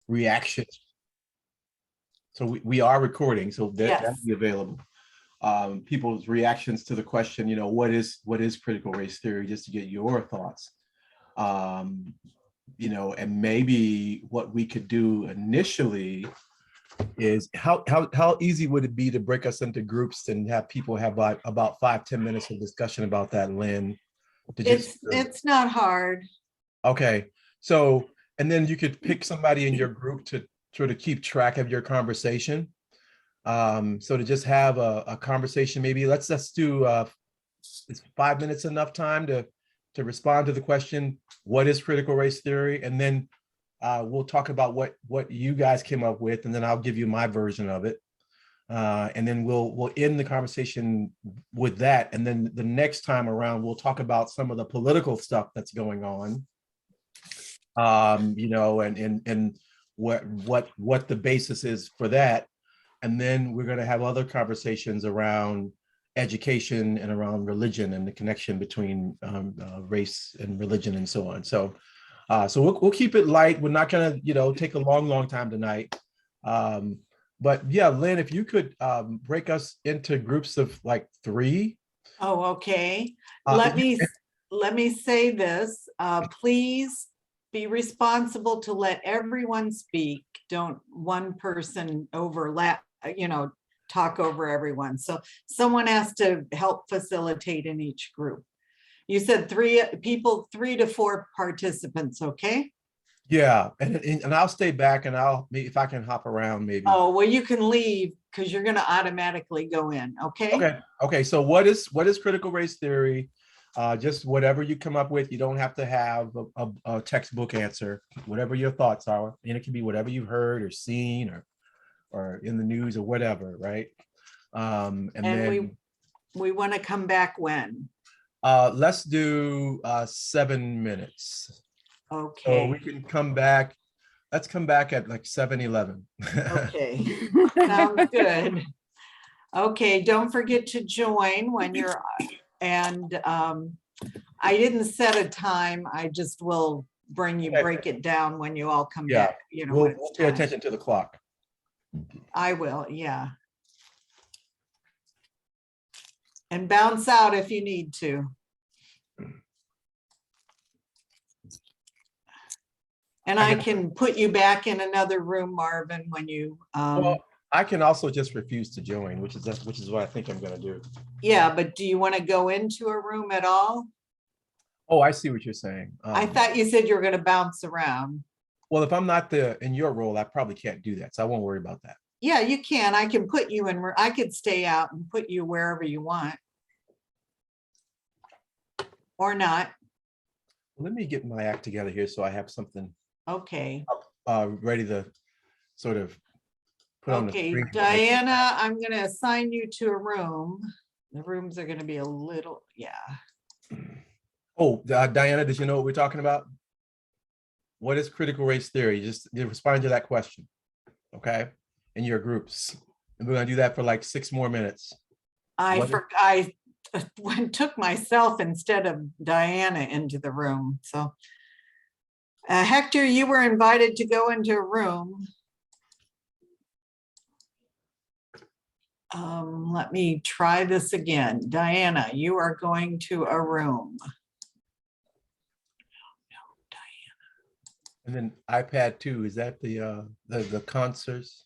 reactions. So we are recording, so that'll Yes. be available. People's reactions to the question, what is critical race theory, just to get your thoughts. And maybe what we could do initially is how easy would it be to break us into groups and have people have about 5-10 minutes of discussion about that, Lynn? It's not hard. Okay, so, and then you could pick somebody in your group to sort of keep track of your conversation. So to just have a conversation, maybe let's do is 5 minutes enough time to respond to the question, what is critical race theory? And then we'll talk about what you guys came up with, and then I'll give you my version of it. And then we'll end the conversation with that. And then the next time around, we'll talk about some of the political stuff that's going on. And what the basis is for that. And then we're going to have other conversations around education and around religion and the connection between race and religion and so on. So we'll keep it light. We're not going to, take a long time tonight. But yeah, Lynn, if you could break us into groups of like 3. Oh, okay. Let me say this. Please be responsible to let everyone speak. Don't one person overlap, talk over everyone. So someone has to help facilitate in each group. You said 3 people, 3 to 4 participants, okay? Yeah, and I'll stay back, and if I can hop around maybe. Oh, well, you can leave because you're going to automatically go in, okay? Okay. So what is critical race theory? Just whatever you come up with. You don't have to have a textbook answer. Whatever your thoughts are, and it can be whatever you've heard or seen or in the news or whatever, right? And then we want to come back when? Let's do 7 minutes. Okay. So we can come back. Let's come back at like 7:11. Okay. Sounds good. Okay, don't forget to join when you're, and I didn't set a time. I just will break it down when you all come back. We'll pay attention to the clock. I will, yeah. And bounce out if you need to. And I can put you back in another room, Marvin, when you. Well, I can also just refuse to join, which is what I think I'm going to do. Yeah, but do you want to go into a room at all? Oh, I see what you're saying. I thought you said you were going to bounce around. Well, if I'm not in your role, I probably can't do that, so I won't worry about that. Yeah, you can. I can put you in. I could stay out and put you wherever you want, or not. Let me get my act together here so I have something. Okay. Ready to sort of put on the screen. Okay, Diana, I'm going to assign you to a room. The rooms are going to be a little, yeah. Oh, Diana, did you know what we're talking about? What is critical race theory? Just respond to that question, okay? In your groups. And we're going to do that for like 6 more minutes. I took myself instead of Diana into the room. So Hector, you were invited to go into a room. Let me try this again. Diana, you are going to a room. No, Diana. And then iPad 2, is that the concerts?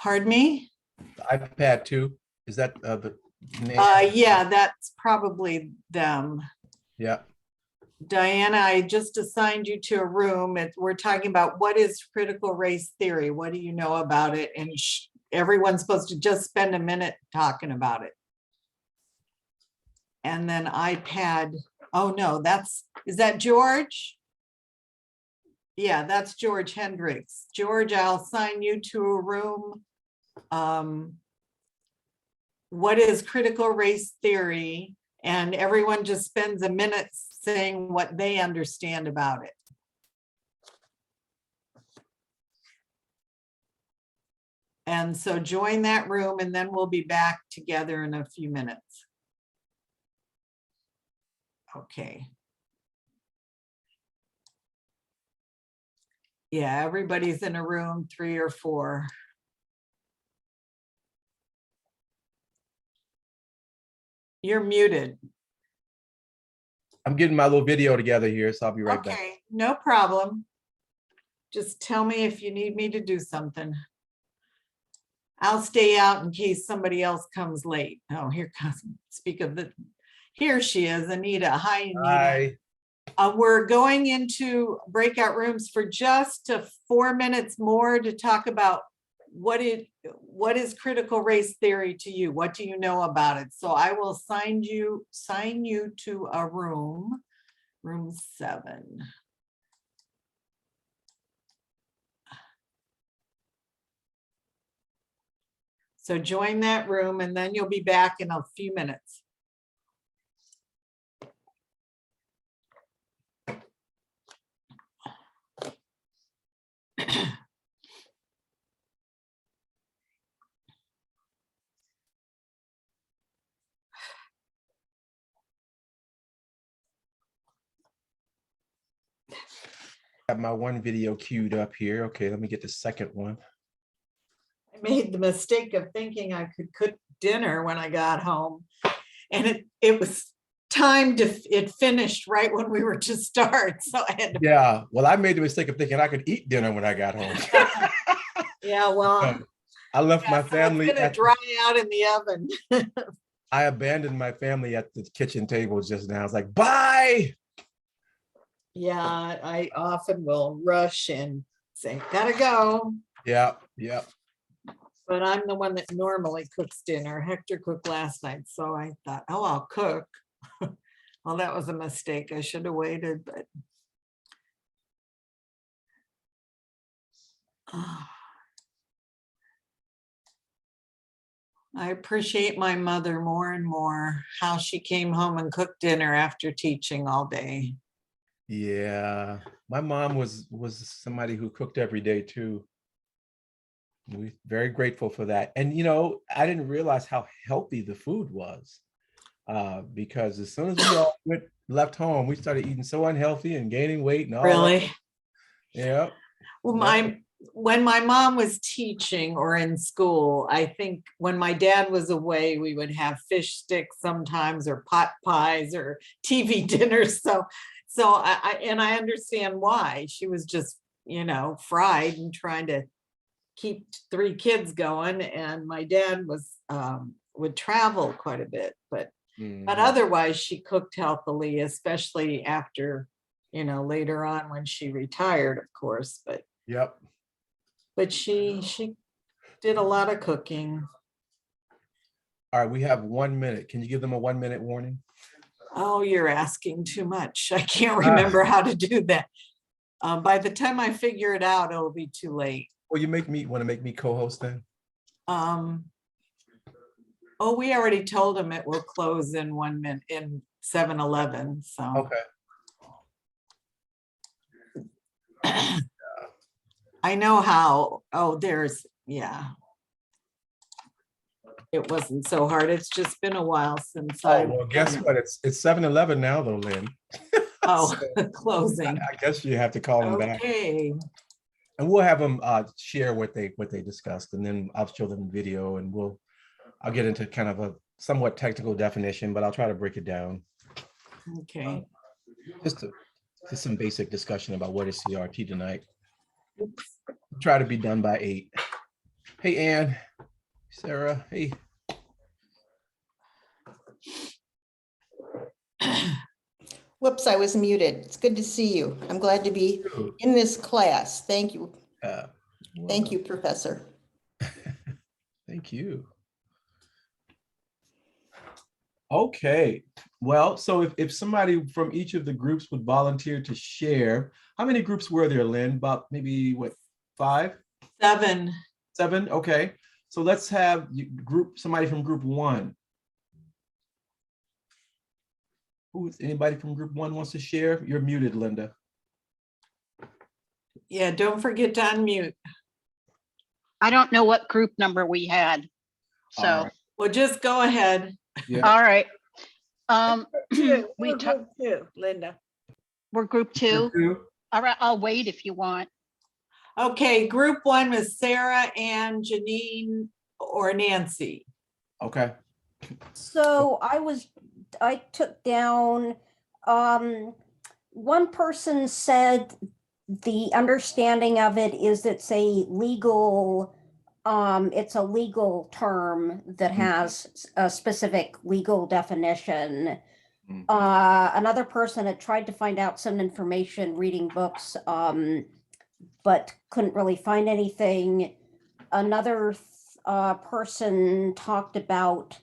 Pardon me? The iPad 2, is that the name? Yeah, that's probably them. Yeah. Diana, I just assigned you to a room. We're talking about what is critical race theory. What do you know about it? And everyone's supposed to just spend a minute talking about it. And then iPad. Oh no, is that George? Yeah, that's George Hendricks. George, I'll assign you to a room. What is critical race theory? And everyone just spends a minute saying what they understand about it. And so join that room, and then we'll be back together in a few minutes. Okay. Yeah, everybody's in a room, 3 or 4. You're muted. I'm getting my little video together here, so I'll be right back. Okay, no problem. Just tell me if you need me to do something. I'll stay out in case somebody else comes late. Oh, here comes, speak of the, here she is, Anita. Hi, Anita. Hi. We're going into breakout rooms for just 4 minutes more to talk about what is critical race theory to you? What do you know about it? So I will assign you to a room 7. So join that room and then you'll be back in a few minutes. Got my one video queued up here. Okay, let me get the second one. I made the mistake of thinking I could cook dinner when I got home, and it was timed. It finished right when we were to start, so I had to. Yeah, well, I made the mistake of thinking I could eat dinner when I got home. Yeah, well, I left my family. It's gonna dry out in the oven. I abandoned my family at the kitchen table just now. I was like, bye. Yeah, I often will rush and say, gotta go. Yeah. But I'm the one that normally cooks dinner. Hector cooked last night, so I thought, oh, I'll cook. Well, that was a mistake. I should have waited, but. I appreciate my mother more and more, how she came home and cooked dinner after teaching all day. Yeah, my mom was somebody who cooked every day too. We're very grateful for that. And I didn't realize how healthy the food was, because as soon as we all left home, we started eating so unhealthy and gaining weight and all really that. Yeah. Well, when my mom was teaching or in school, I think when my dad was away, we would have fish sticks sometimes, or pot pies, or TV dinners. So I understand why. She was just, fried and trying to keep 3 kids going. And my dad would travel quite a bit, but otherwise she cooked healthily, especially after, later on when she retired, of course. But yep. But she did a lot of cooking. All right, we have 1 minute. Can you give them a 1 minute warning? Oh, you're asking too much. I can't remember how to do that. By the time I figure it out, it'll be too late. Well, you want to make me co-host then? Oh, we already told him it will close in 1 minute in 7-Eleven. So okay. I know how. Oh, yeah. It wasn't so hard. It's just been a while since well, guess what? It's 7-Eleven now though, Lynn. Oh, so, closing. I guess you have to call them back. Okay. And we'll have them share what they discussed, and then I'll show them video, and I'll get into kind of a somewhat technical definition, but I'll try to break it down. Okay. Just some basic discussion about what is CRT tonight. Try to be done by 8. Hey, Ann, Sarah, hey. Whoops, I was muted. It's good to see you. I'm glad to be in this class. Thank you. Thank you, Professor. Thank you. Okay, well, so if somebody from each of the groups would volunteer to share, how many groups were there, Lynn? About maybe what, 5? 7. 7, okay. So let's have somebody from group 1. Anybody from group 1 wants to share? You're muted, Linda. Yeah, don't forget to unmute. I don't know what group number we had. So, right. Well, just go ahead. Yeah. all right. We're group 2, Linda. We're group 2. Group 2. All right, I'll wait if you want. Okay, group one was Sarah and Janine or Nancy. Okay. So I took down, one person said the understanding of it is it's a legal term that has a specific legal definition. Mm. Another person had tried to find out some information reading books, but couldn't really find anything. Another person talked about,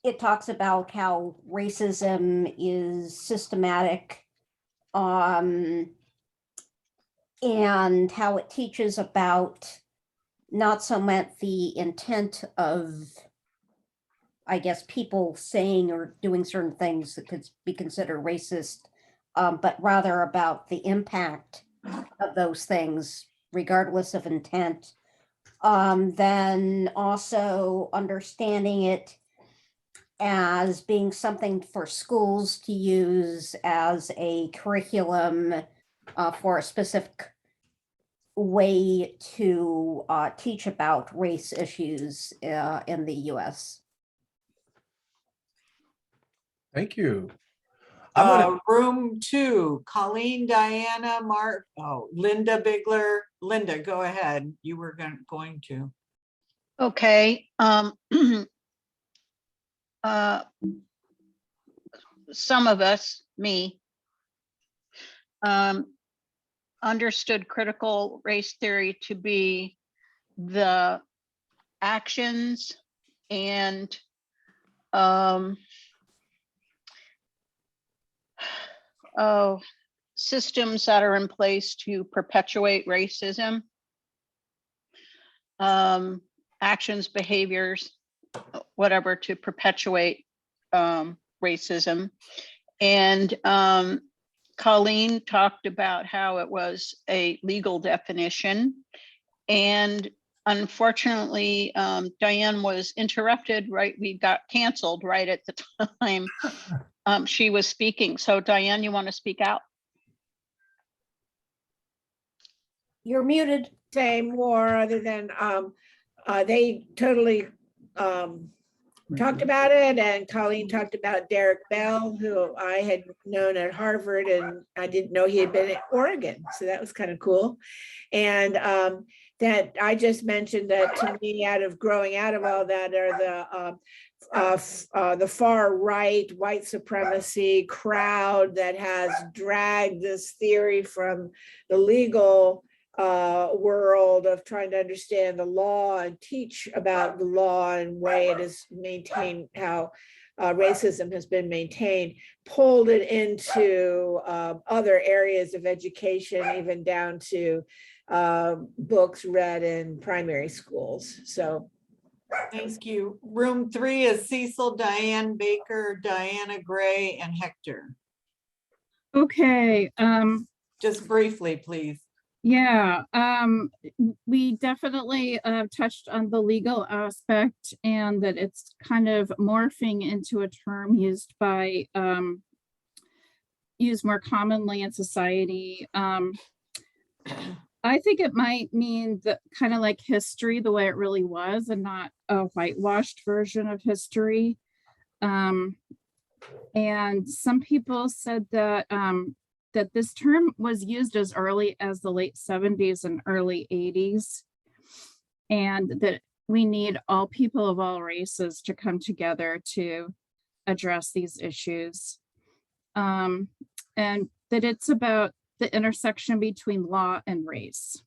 it talks about how racism is systematic, and how it teaches about not so much the intent of, I guess, people saying or doing certain things that could be considered racist, but rather about the impact of those things, regardless of intent. Then also understanding it as being something for schools to use as a curriculum for a specific way to teach about race issues in the US. Thank you. I'm gonna, Room two, Colleen, Diana, Linda Bigler. Linda, go ahead. You were going to. Okay. Some of us, me, understood critical race theory to be the actions and systems that are in place to perpetuate racism, actions, behaviors, whatever, to perpetuate racism. And Colleen talked about how it was a legal definition. And unfortunately, Diane was interrupted, right? We got canceled right at the time she was speaking. So Diane, you want to speak out? You're muted. Say more other than they totally talked about it, and Colleen talked about Derek Bell, who I had known at Harvard, and I didn't know he had been at Oregon, so that was kind of cool. And that I just mentioned that to me, growing out of all that are the far right white supremacy crowd that has dragged this theory from the legal world of trying to understand the law and teach about the law and way it is maintained, how racism has been maintained, pulled it into other areas of education, even down to books read in primary schools. So Thank you. Room three is Cecil, Diane Baker, Diana Gray, and Hector. Okay, Just briefly, please. yeah, we definitely touched on the legal aspect, and that it's kind of morphing into a term used more commonly in society. I think it might mean that kind of like history the way it really was, and not a whitewashed version of history. And some people said that that this term was used as early as the late 70s and early 80s, and that we need all people of all races to come together to address these issues. And that it's about the intersection between law and race.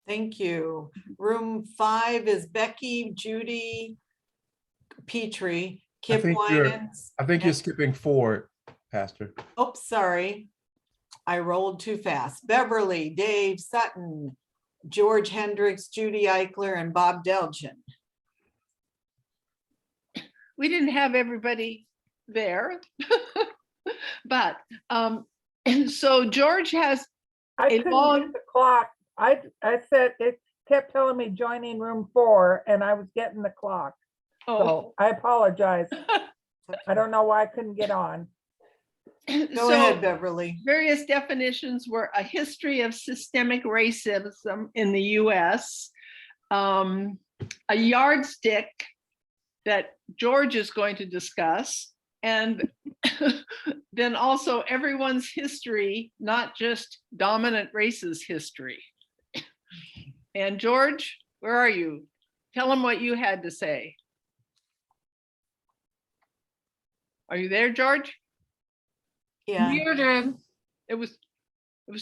Thank you. Room five is Becky, Judy, Petrie, Kip Winans. I think you're skipping forward, Pastor. Oops, sorry. I rolled too fast. Beverly, Dave Sutton, George Hendricks, Judy Eichler, and Bob Delgin. We didn't have everybody there, but and so George has I couldn't get the clock. I said it kept telling me joining room 4, and I was getting the clock. So I apologize. I don't know why I couldn't get on. Go ahead, Beverly. Various definitions were a history of systemic racism in the US, a yardstick that George is going to discuss, and then also everyone's history, not just dominant races history. And George, where are you? Tell them what you had to say. Are you there, George? Yeah, Muted. It was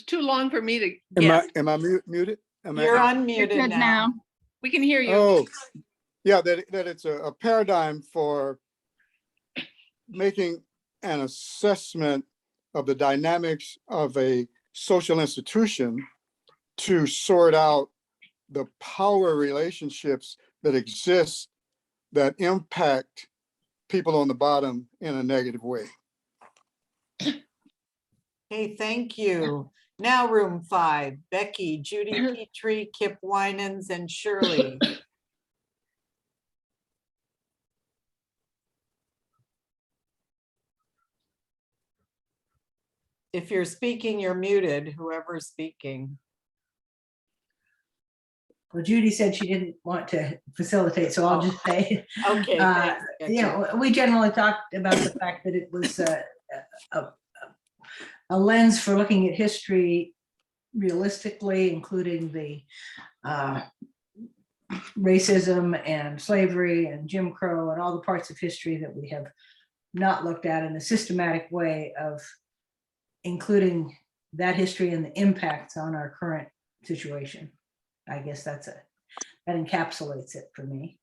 too long for me to Am get. I muted? Am I- you're You're unmuted good now. now. We can hear you. Oh, yeah, that it's a paradigm for making an assessment of the dynamics of a social institution to sort out the power relationships that exist that impact people on the bottom in a negative way. Okay, thank you. Now room 5, Becky, Judy Petrie, Kip Winans, and Shirley. If you're speaking, you're muted, whoever's speaking. Well, Judy said she didn't want to facilitate, so I'll just say, Okay, thanks, Becky. you know, we generally talked about the fact that it was a lens for looking at history realistically, including the racism and slavery and Jim Crow and all the parts of history that we have not looked at in a systematic way of including that history and the impacts on our current situation. I guess that encapsulates it for me.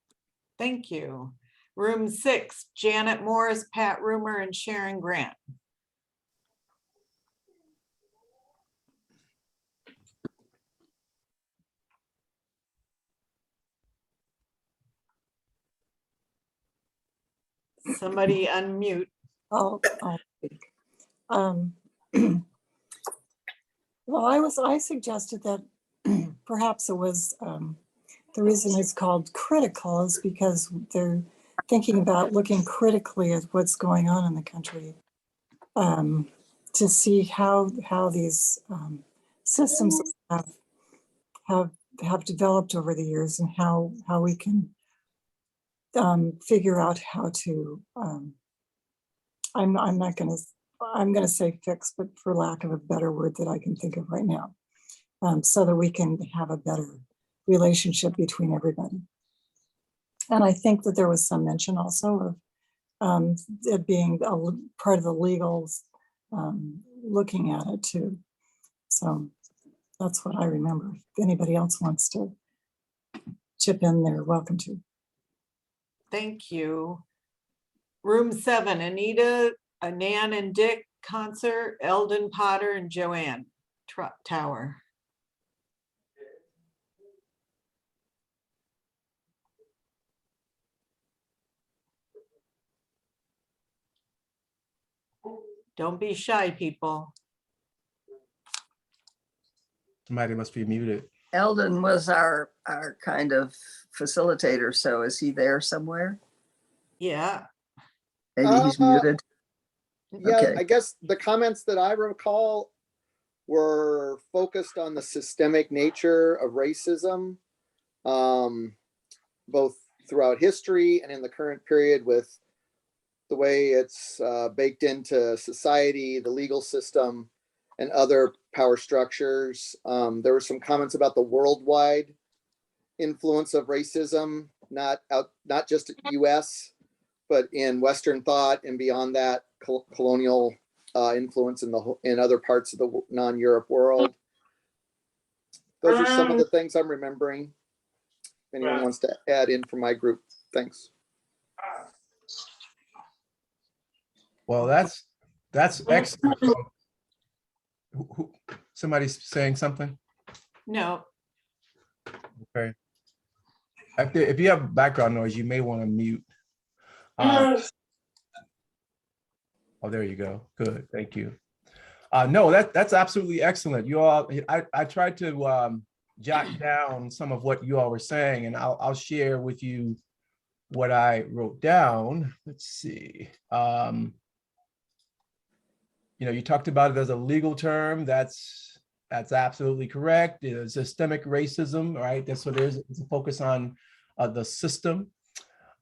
Thank you. Room 6, Janet Morris, Pat Rumor, and Sharon Grant. Somebody unmute. I'll speak. Well, I suggested that perhaps it was the reason it's called critical is because they're thinking about looking critically at what's going on in the country to see how these systems have developed over the years and how we can figure out how to I'm going to say fix, but for lack of a better word that I can think of right now, so that we can have a better relationship between everybody. And I think that there was some mention also of it being a part of the legals looking at it too. So that's what I remember. If anybody else wants to chip in, they're welcome to. Thank you. Room 7, Anita, Nan and Dick Concert, Eldon Potter, and Joanne Tower. Don't be shy, people. Somebody must be muted. Eldon was our kind of facilitator, so is he there somewhere? Yeah. Maybe he's muted. Yeah, Okay. I guess the comments that I recall were focused on the systemic nature of racism, both throughout history and in the current period with the way it's baked into society, the legal system, and other power structures. There were some comments about the worldwide influence of racism, not just US, but in Western thought and beyond that, colonial influence in other parts of the non-Europe world. Those are some of the things I'm remembering. If anyone wants to add in from my group, thanks. Well, that's excellent. Somebody's saying something? No. Okay. If you have background noise, you may want to mute. Oh, there you go. Good, thank you. No, that's absolutely excellent. You all, I tried to jot down some of what you all were saying, and I'll share with you what I wrote down. Let's see. you talked about it as a legal term. That's absolutely correct. Systemic racism, right? That's what there's a focus on the system.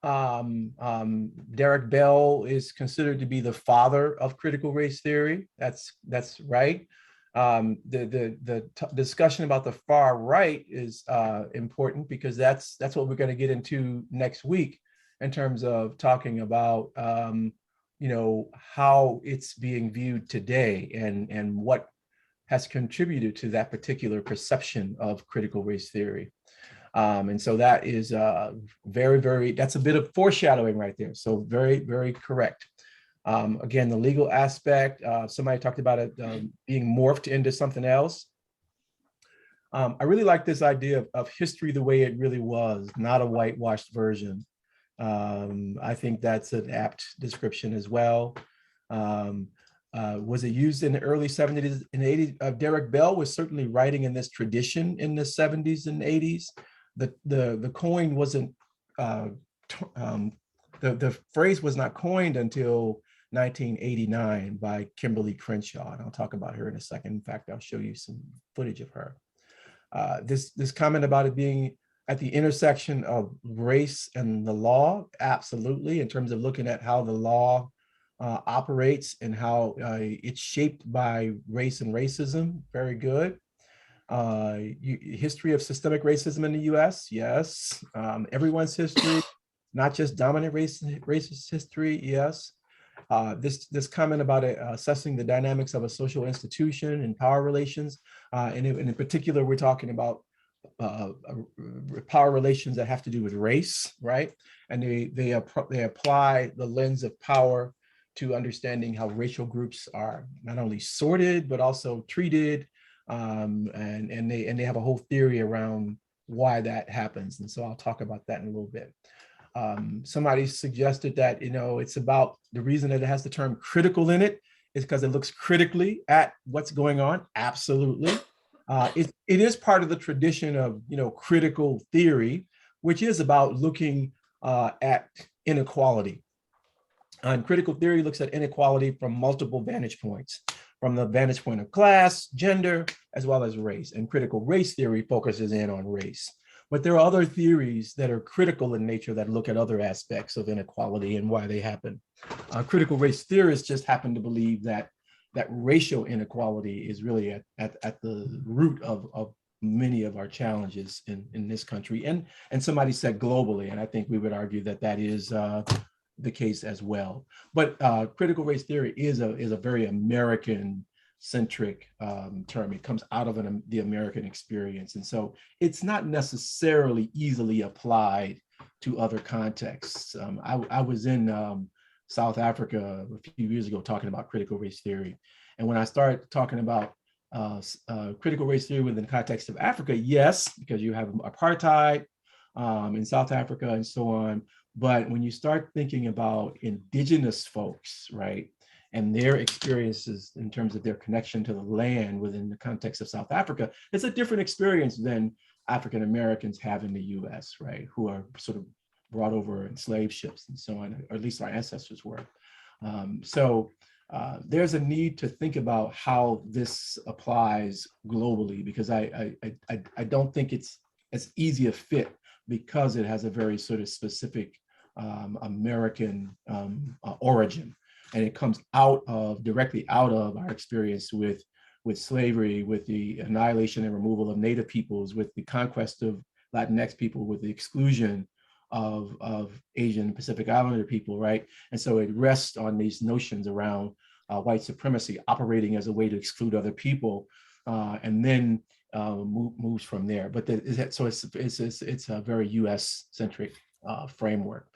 Derek Bell is considered to be the father of critical race theory. That's right. The discussion about the far right is important because that's what we're going to get into next week in terms of talking about how it's being viewed today and what has contributed to that particular perception of critical race theory. And so that is that's a bit of foreshadowing right there. So very, very correct. Again, the legal aspect, somebody talked about it being morphed into something else. I really like this idea of history the way it really was, not a whitewashed version. I think that's an apt description as well. Was it used in the early 70s and 80s? Derek Bell was certainly writing in this tradition in the 70s and 80s. The coin wasn't, the phrase was not coined until 1989 by Kimberly Crenshaw, and I'll talk about her in a second. In fact, I'll show you some footage of her. This comment about it being at the intersection of race and the law, absolutely, in terms of looking at how the law operates and how it's shaped by race and racism, very good. History of systemic racism in the US, yes. Everyone's history, not just dominant racist history, yes. This comment about assessing the dynamics of a social institution and power relations, and in particular, we're talking about power relations that have to do with race, right? And they apply the lens of power to understanding how racial groups are not only sorted, but also treated. And they have a whole theory around why that happens. And so I'll talk about that in a little bit. Somebody suggested that, it's about the reason that it has the term critical in it is because it looks critically at what's going on. Absolutely. It is part of the tradition of, critical theory, which is about looking at inequality. And critical theory looks at inequality from multiple vantage points, from the vantage point of class, gender, as well as race. And critical race theory focuses in on race. But there are other theories that are critical in nature that look at other aspects of inequality and why they happen. Critical race theorists just happen to believe that racial inequality is really at the root of many of our challenges in this country. And somebody said globally, and I think we would argue that is the case as well. But critical race theory is a very American-centric term. It comes out of the American experience. And so it's not necessarily easily applied to other contexts. I was in South Africa a few years ago talking about critical race theory. And when I started talking about critical race theory within the context of Africa, yes, because you have apartheid in South Africa and so on. But when you start thinking about indigenous folks, right, and their experiences in terms of their connection to the land within the context of South Africa, it's a different experience than African Americans have in the US, right, who are sort of brought over in slave ships and so on, or at least our ancestors were. So there's a need to think about how this applies globally, because I don't think it's as easy a fit because it has a very sort of specific American origin, and it comes directly out of our experience with slavery, with the annihilation and removal of Native peoples, with the conquest of Latinx people, with the exclusion of Asian Pacific Islander people, right? And so it rests on these notions around white supremacy operating as a way to exclude other people, and then moves from there. But so it's a very US centric framework.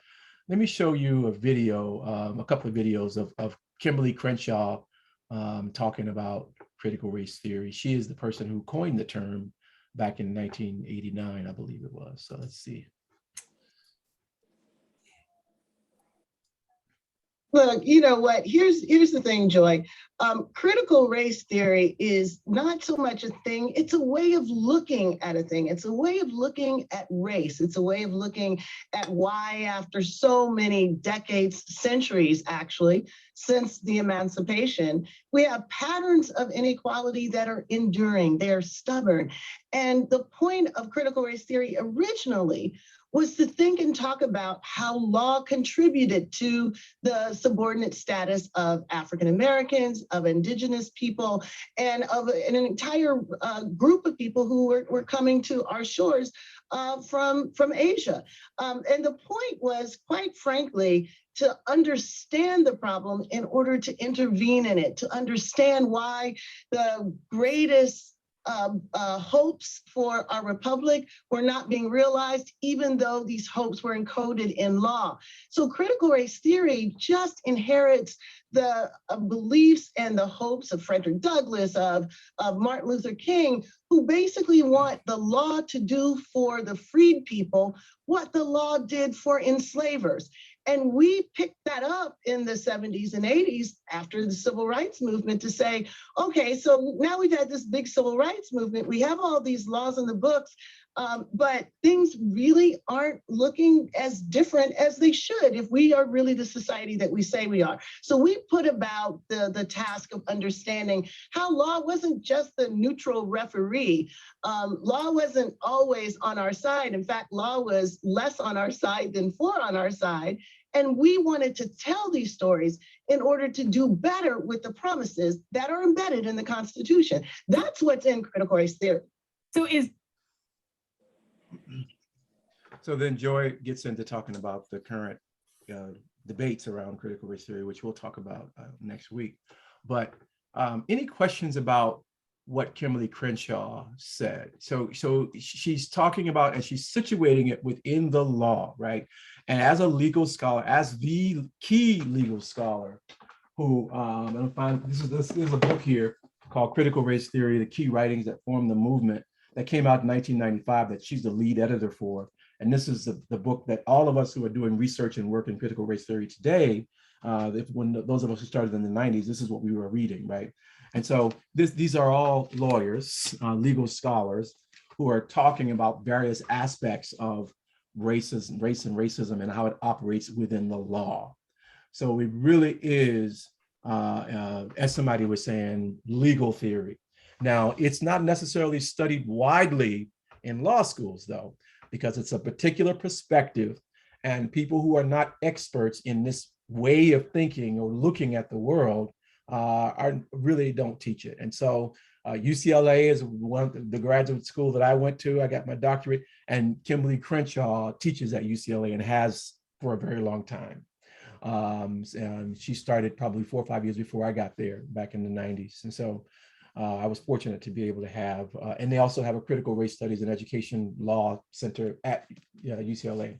Let me show you a video, a couple of videos of Kimberly Crenshaw talking about critical race theory. She is the person who coined the term back in 1989, I believe it was. So let's see. Look, you know what? Here's the thing, Joy. Critical race theory is not so much a thing. It's a way of looking at a thing. It's a way of looking at race. It's a way of looking at why, after so many decades, centuries, actually, since the emancipation, we have patterns of inequality that are enduring. They are stubborn. And the point of critical race theory originally was to think and talk about how law contributed to the subordinate status of African Americans, of indigenous people, and of an entire group of people who were coming to our shores from Asia. And the point was, quite frankly, to understand the problem in order to intervene in it, to understand why the greatest hopes for our republic were not being realized, even though these hopes were encoded in law. So critical race theory just inherits the beliefs and the hopes of Frederick Douglass, of Martin Luther King, who basically want the law to do for the freed people what the law did for enslavers. And we picked that up in the 70s and 80s after the civil rights movement to say, okay, so now we've had this big civil rights movement. We have all these laws in the books, but things really aren't looking as different as they should if we are really the society that we say we are. So we put about the task of understanding how law wasn't just the neutral referee. Law wasn't always on our side. In fact, law was less on our side than for on our side. And we wanted to tell these stories in order to do better with the promises that are embedded in the Constitution. That's what's in critical race theory. So then Joy gets into talking about the current debates around critical race theory, which we'll talk about next week. But any questions about what Kimberly Crenshaw said? So she's talking about, and she's situating it within the law, right? And as a legal scholar, as the key legal scholar, who I'm find this is a book here called Critical Race Theory: The Key Writings That Formed the Movement, that came out in 1995, that she's the lead editor for. And this is the book that all of us who are doing research and work in critical race theory today, those of us who started in the 90s, this is what we were reading, right? And so these are all lawyers, legal scholars, who are talking about various aspects of race and racism and how it operates within the law. So it really is, as somebody was saying, legal theory. Now, it's not necessarily studied widely in law schools, though, because it's a particular perspective, and people who are not experts in this way of thinking or looking at the world really don't teach it. And so UCLA is one of the graduate school that I went to. I got my doctorate, and Kimberly Crenshaw teaches at UCLA and has for a very long time. And she started probably 4 or 5 years before I got there back in the 90s. And so I was fortunate to be able to have, and they also have a critical race studies and education law center at UCLA.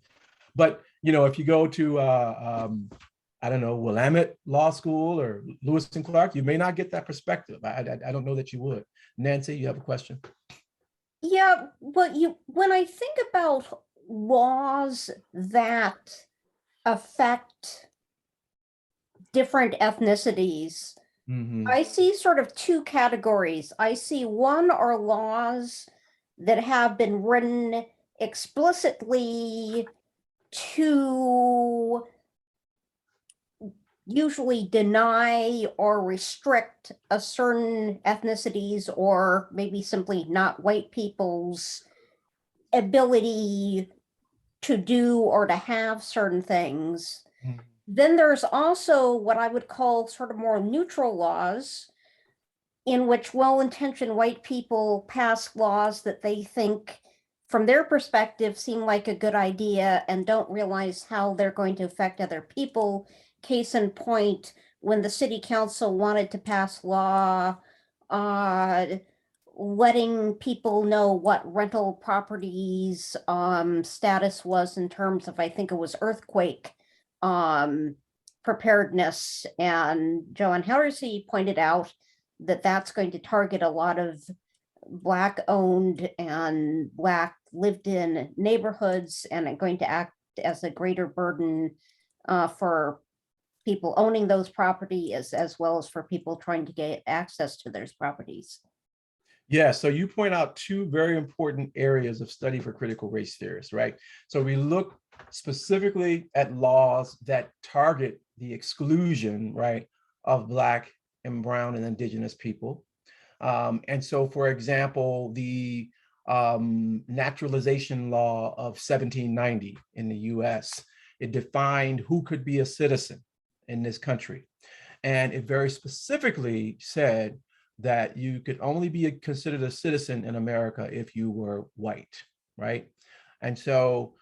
But, you know, if you go to, I don't know, Willamette Law School or Lewis and Clark, you may not get that perspective. I don't know that you would. Nancy, you have a question? Yeah, but when I think about laws that affect different ethnicities, I see sort of two categories. I see one are laws that have been written explicitly to usually deny or restrict a certain ethnicities, or maybe simply not white people's ability to do or to have certain things. Then there's also what I would call sort of more neutral laws, in which well-intentioned white people pass laws that they think, from their perspective, seem like a good idea and don't realize how they're going to affect other people. Case in point, when the city council wanted to pass law letting people know what rental properties status was in terms of, I think it was earthquake preparedness. And Joanne Hersey pointed out that that's going to target a lot of Black owned and Black lived in neighborhoods, and going to act as a greater burden for people owning those properties as well as for people trying to get access to those properties. Yeah, so you point out two very important areas of study for critical race theorists, right? So we look specifically at laws that target the exclusion, right, of Black and Brown and Indigenous people. And so, for example, the naturalization law of 1790 in the US, it defined who could be a citizen in this country. And it very specifically said that you could only be considered a citizen in America if you were white, right? And so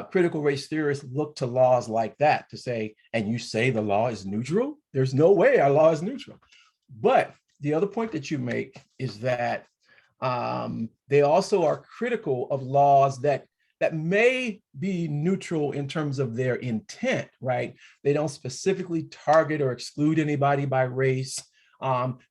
critical race theorists look to laws like that to say, and you say the law is neutral? There's no way our law is neutral. But the other point that you make is that they also are critical of laws that may be neutral in terms of their intent, right? They don't specifically target or exclude anybody by race.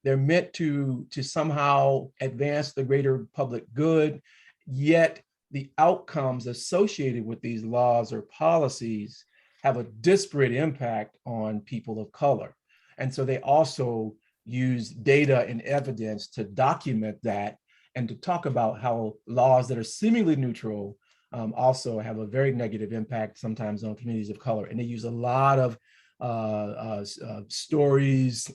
They're meant to somehow advance the greater public good, yet the outcomes associated with these laws or policies have a disparate impact on people of color. And so they also use data and evidence to document that and to talk about how laws that are seemingly neutral also have a very negative impact sometimes on communities of color. And they use a lot of stories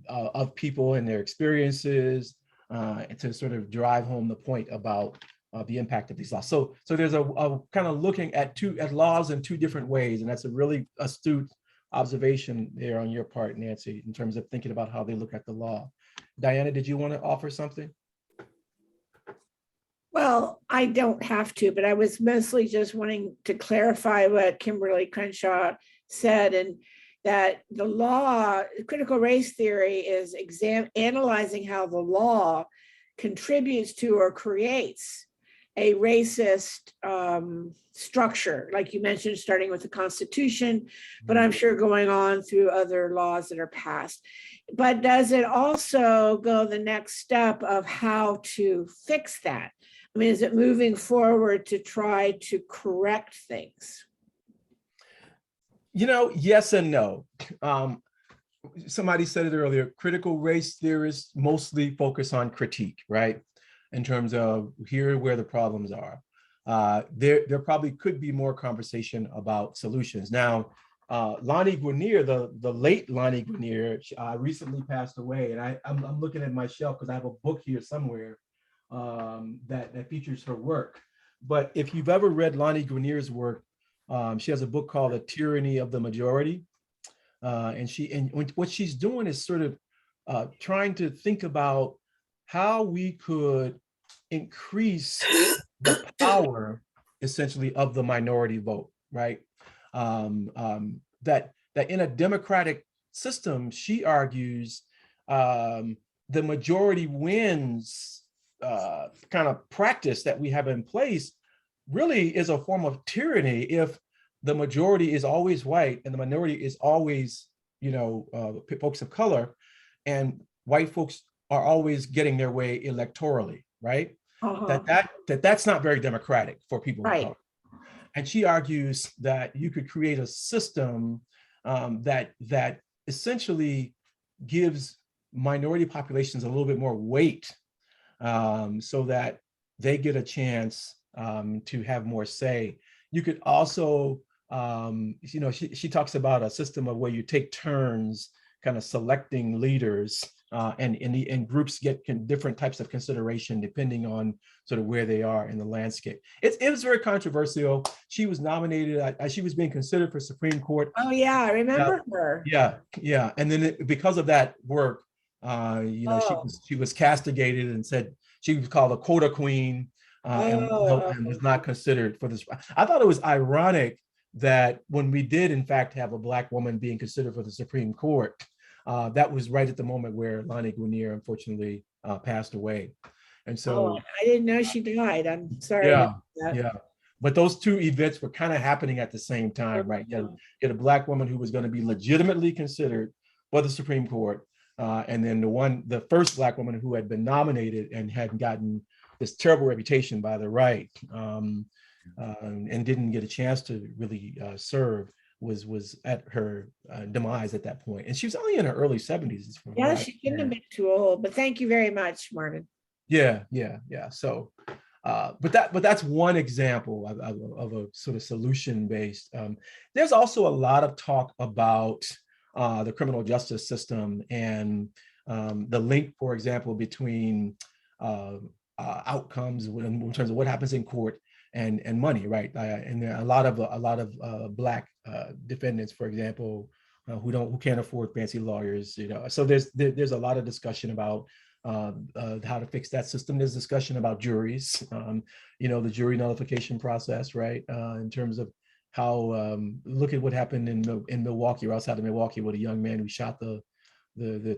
of people and their experiences to sort of drive home the point about the impact of these laws. So there's a kind of looking at laws in two different ways, and that's a really astute observation there on your part, Nancy, in terms of thinking about how they look at the law. Diana, did you want to offer something? Well, I don't have to, but I was mostly just wanting to clarify what Kimberly Crenshaw said, and that the law, critical race theory is analyzing how the law contributes to or creates a racist structure, like you mentioned, starting with the Constitution, but I'm sure going on through other laws that are passed. But does it also go the next step of how to fix that? I mean, is it moving forward to try to correct things? You know, yes and no. Somebody said it earlier, critical race theorists mostly focus on critique, right? In terms of here where the problems are. There probably could be more conversation about solutions. Now, Lonnie Guinier, the late Lonnie Guinier, recently passed away, and I'm looking at my shelf because I have a book here somewhere that features her work. But if you've ever read Lonnie Guinier's work, she has a book called The Tyranny of the Majority. And what she's doing is sort of trying to think about how we could increase the power, essentially, of the minority vote, right? That in a democratic system, she argues, the majority wins kind of practice that we have in place really is a form of tyranny if the majority is always white and the minority is always, folks of color, and white folks are always getting their way electorally, right? That's not very democratic for people of color. And she argues that you could create a system that essentially gives minority populations a little bit more weight, so that they get a chance to have more say. You could also, she talks about a system of where you take turns kind of selecting leaders, and groups get different types of consideration depending on sort of where they are in the landscape. It was very controversial. She was nominated, she was being considered for Supreme Court. Oh yeah, I remember her. Yeah. And then because of that work, she was castigated and said she was called a quota queen, and was not considered for this. I thought it was ironic that when we did in fact have a Black woman being considered for the Supreme Court, that was right at the moment where Lonnie Guinier unfortunately passed away. And so I didn't know she died. I'm sorry. Yeah. But those two events were kind of happening at the same time, right? You had a Black woman who was going to be legitimately considered for the Supreme Court, and then the first Black woman who had been nominated and had gotten this terrible reputation by the right, and didn't get a chance to really serve. was at her demise at that point, and she was only in her early 70s. Yeah, she couldn't have been too old, but thank you very much, Marvin. Yeah. So, but that's one example of a sort of solution based. There's also a lot of talk about the criminal justice system and the link, for example, between outcomes in terms of what happens in court and money, right? And there are a lot of Black defendants, for example, who can't afford fancy lawyers, you know. So there's a lot of discussion about how to fix that system. There's discussion about juries, you know, the jury nullification process, right? In terms of how look at what happened in Milwaukee, or outside of Milwaukee, with a young man who shot the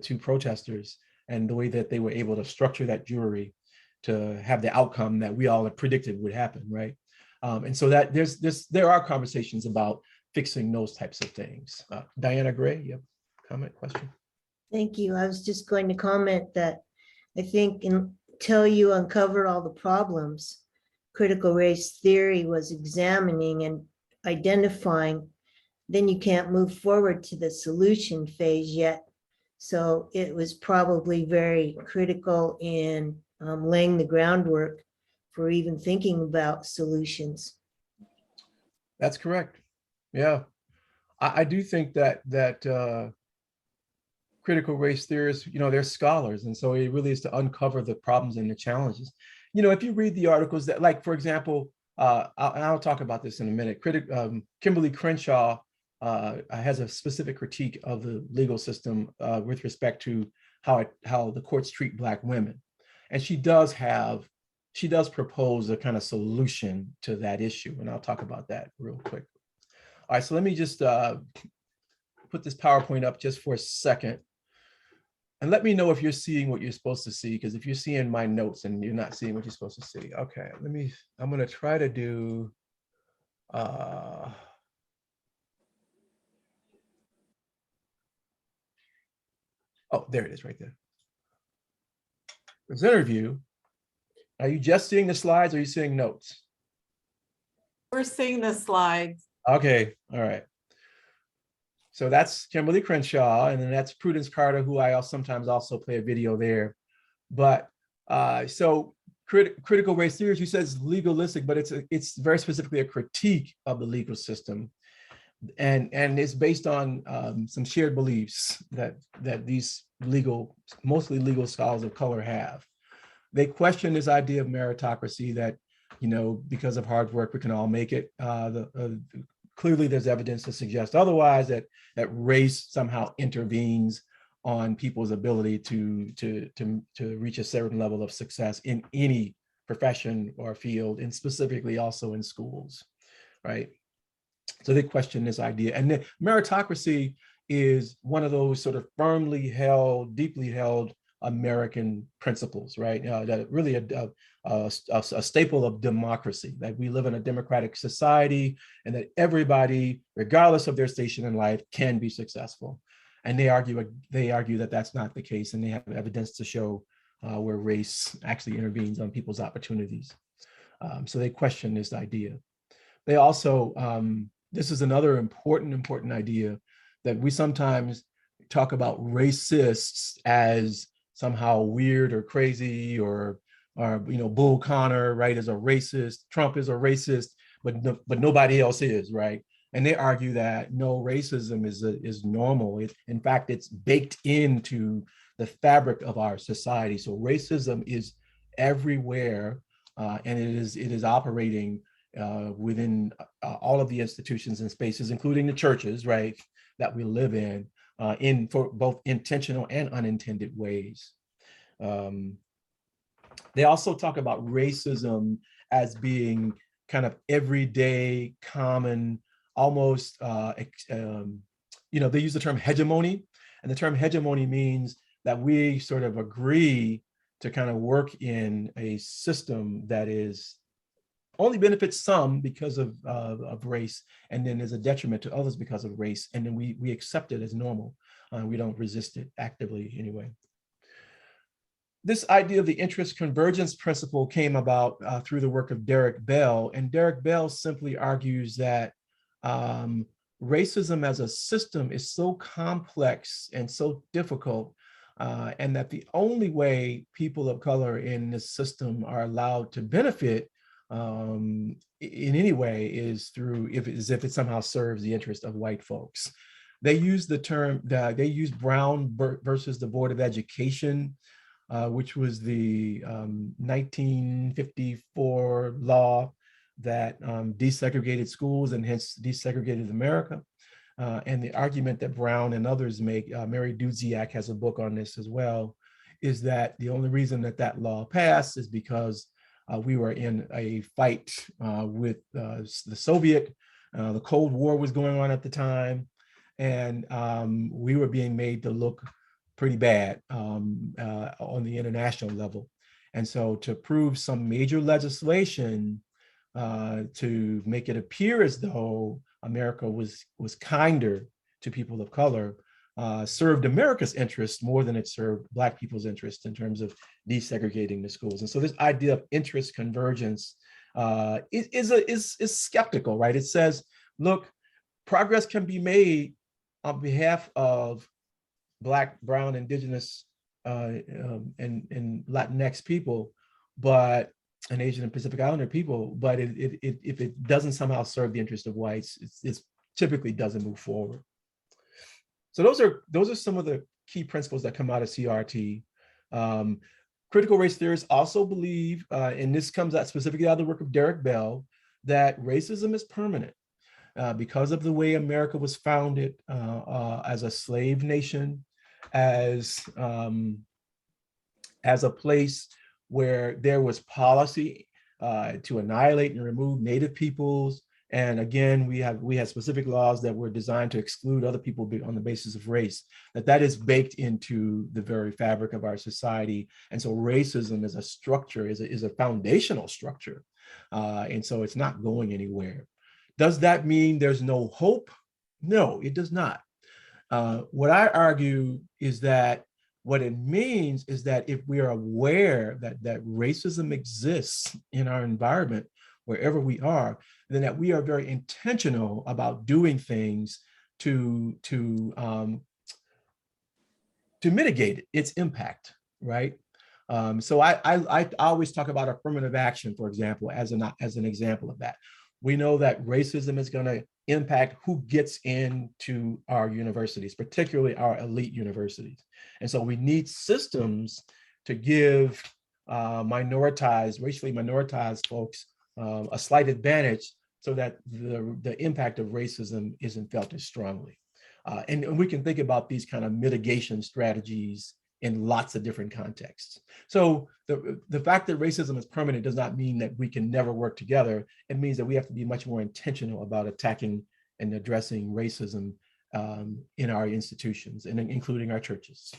two protesters, and the way that they were able to structure that jury to have the outcome that we all had predicted would happen, right? And so that there are conversations about fixing those types of things. Diana Gray, you have a comment, question? Thank you. I was just going to comment that I think until you uncover all the problems, critical race theory was examining and identifying, then you can't move forward to the solution phase yet. So it was probably very critical in laying the groundwork for even thinking about solutions. That's correct. Yeah, I do think that critical race theorists, you know, they're scholars, and so it really is to uncover the problems and the challenges. You know, if you read the articles that, like, for example, I'll talk about this in a minute. Kimberly Crenshaw has a specific critique of the legal system with respect to how the courts treat Black women, and she does propose a kind of solution to that issue, and I'll talk about that real quick. All right, so let me just put this PowerPoint up just for a second, and let me know if you're seeing what you're supposed to see, because if you're seeing my notes and you're not seeing what you're supposed to see. Okay, I'm gonna try to do, oh, there it is right there. Presenter view. Are you just seeing the slides or are you seeing notes? We're seeing the slides. Okay, all right. So that's Kimberly Crenshaw, and then that's Prudence Carter, who I sometimes also play a video there. But so critical race theory, she says legalistic, but it's very specifically a critique of the legal system, and it's based on some shared beliefs that these mostly legal scholars of color have. They question this idea of meritocracy, that, you know, because of hard work we can all make it. Clearly, there's evidence to suggest otherwise, that race somehow intervenes on people's ability to reach a certain level of success in any profession or field, and specifically also in schools, right? So they question this idea. And then meritocracy is one of those sort of firmly held, deeply held American principles, right? That really a staple of democracy, that we live in a democratic society, and that everybody, regardless of their station in life, can be successful. And they argue that that's not the case, and they have evidence to show where race actually intervenes on people's opportunities. So they question this idea. They also, this is another important idea, that we sometimes talk about racists as somehow weird or crazy, or you know, Bull Connor, right, is a racist, Trump is a racist, but nobody else is, right? And they argue that no, racism is normal. In fact, it's baked into the fabric of our society. So racism is everywhere, and it is operating within all of the institutions and spaces, including the churches, right, that we live in for both intentional and unintended ways. They also talk about racism as being kind of everyday, common, almost, you know, they use the term hegemony, and the term hegemony means that we sort of agree to kind of work in a system that is only benefits some because of race, and then there's a detriment to others because of race, and then we accept it as normal. We don't resist it actively anyway. This idea of the interest convergence principle came about through the work of Derek Bell, and Derek Bell simply argues that racism as a system is so complex and so difficult, and that the only way people of color in this system are allowed to benefit in any way is through if it somehow serves the interest of white folks. They use the term, they use Brown versus the Board of Education, which was the 1954 law that desegregated schools and hence desegregated America. And the argument that Brown and others make, Mary Dudziak has a book on this as well, is that the only reason that that law passed is because we were in a fight with the Soviet, the Cold War was going on at the time, and we were being made to look pretty bad on the international level. And so to prove some major legislation to make it appear as though America was kinder to people of color, served America's interest more than it served Black people's interest in terms of desegregating the schools. And so this idea of interest convergence is skeptical, right? It says, look, progress can be made on behalf of Black, Brown, Indigenous, and Latinx people, and Asian and Pacific Islander people, but if it doesn't somehow serve the interest of whites, it typically doesn't move forward. So those are some of the key principles that come out of CRT. Critical race theorists also believe, and this comes out specifically out of the work of Derek Bell, that racism is permanent because of the way America was founded as a slave nation, as a place where there was policy to annihilate and remove Native peoples. And again, we had specific laws that were designed to exclude other people on the basis of race, that is baked into the very fabric of our society. And so racism as a structure is a foundational structure. And so it's not going anywhere. Does that mean there's no hope? No, it does not. What I argue is that what it means is that if we are aware that racism exists in our environment, wherever we are, then that we are very intentional about doing things to mitigate its impact, right? So I always talk about affirmative action, for example, as an example of that. We know that racism is going to impact who gets into our universities, particularly our elite universities. And so we need systems to give racially minoritized folks a slight advantage so that the impact of racism isn't felt as strongly. And we can think about these kind of mitigation strategies in lots of different contexts. So the fact that racism is permanent does not mean that we can never work together. It means that we have to be much more intentional about attacking and addressing racism in our institutions, and including our churches.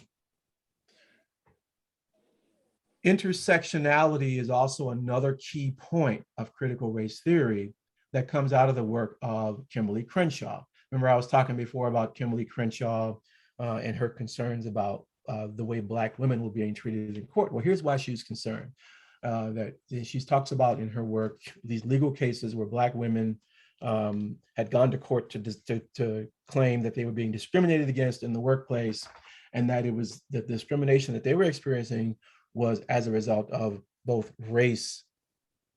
Intersectionality is also another key point of critical race theory that comes out of the work of Kimberly Crenshaw. Remember, I was talking before about Kimberly Crenshaw and her concerns about the way Black women were being treated in court. Well, here's why she's concerned. That she talks about in her work these legal cases where Black women had gone to court to claim that they were being discriminated against in the workplace, and that it was the discrimination that they were experiencing was as a result of both race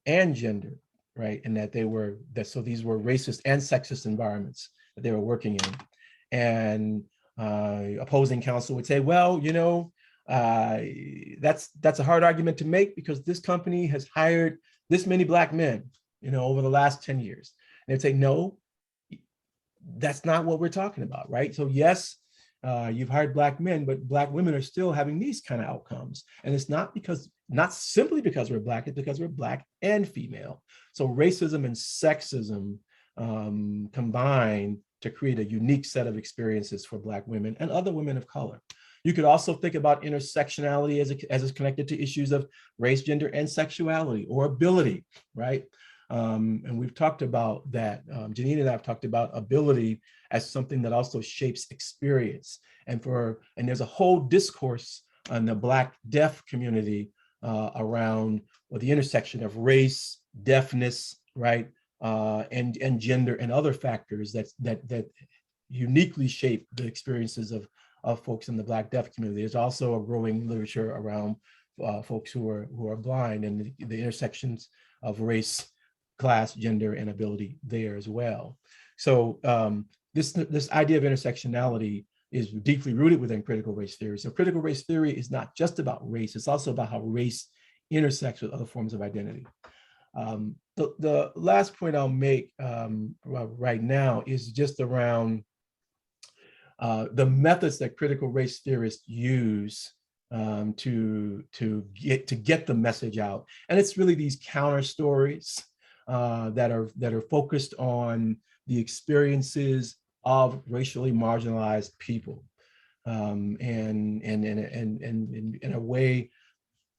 and gender, right? And so these were racist and sexist environments that they were working in. And opposing counsel would say, well, that's a hard argument to make because this company has hired this many Black men, over the last 10 years. And they'd say, no, that's not what we're talking about, right? So yes, you've hired Black men, but Black women are still having these kind of outcomes. And it's not simply because we're Black, it's because we're Black and female. So racism and sexism combine to create a unique set of experiences for Black women and other women of color. You could also think about intersectionality as it's connected to issues of race, gender, and sexuality or ability, right? And we've talked about that. Janine and I have talked about ability as something that also shapes experience. And there's a whole discourse on the Black deaf community around the intersection of race, deafness, right? and gender and other factors that uniquely shape the experiences of folks in the Black deaf community. There's also a growing literature around folks who are blind and the intersections of race, class, gender, and ability there as well. So this idea of intersectionality is deeply rooted within critical race theory. So critical race theory is not just about race, it's also about how race intersects with other forms of identity. The last point I'll make right now is just around the methods that critical race theorists use to get the message out. And it's really these counter stories that are focused on the experiences of racially marginalized people. And in a way,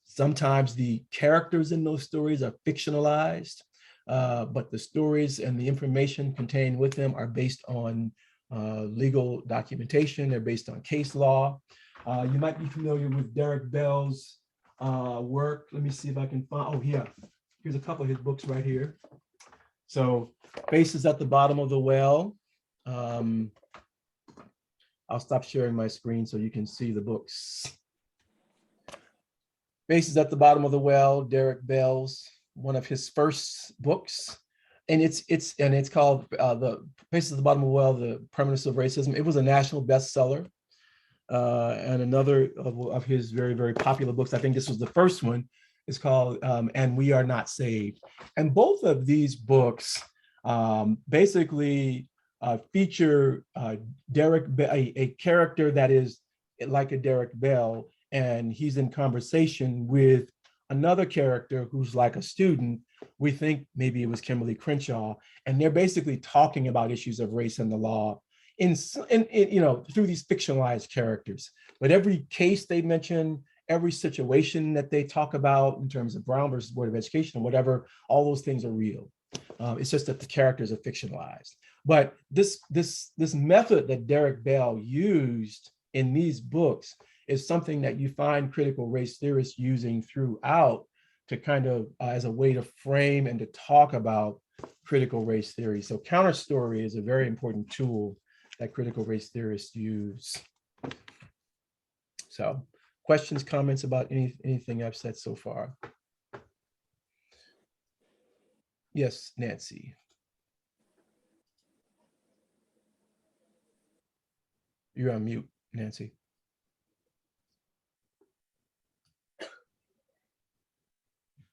sometimes the characters in those stories are fictionalized, but the stories and the information contained with them are based on legal documentation. They're based on case law. You might be familiar with Derek Bell's work. Let me see if I can find, oh yeah, here's a couple of his books right here. So Faces at the Bottom of the Well. I'll stop sharing my screen so you can see the books. Faces at the Bottom of the Well, Derek Bell's, one of his first books. And it's called the Faces at the Bottom of the Well, The Permanence of Racism. It was a national bestseller. And another of his very, very popular books, I think this was the first one, is called And We Are Not Saved. And both of these books basically feature a character that is like a Derek Bell, and he's in conversation with another character who's like a student. We think maybe it was Kimberly Crenshaw, and they're basically talking about issues of race and the law in through these fictionalized characters. But every case they mention, every situation that they talk about in terms of Brown versus Board of Education or whatever, all those things are real. It's just that the characters are fictionalized. But this method that Derek Bell used in these books is something that you find critical race theorists using throughout to kind of as a way to frame and to talk about critical race theory. So counter story is a very important tool that critical race theorists use. So questions, comments about anything I've said so far? Yes, Nancy. You're on mute, Nancy.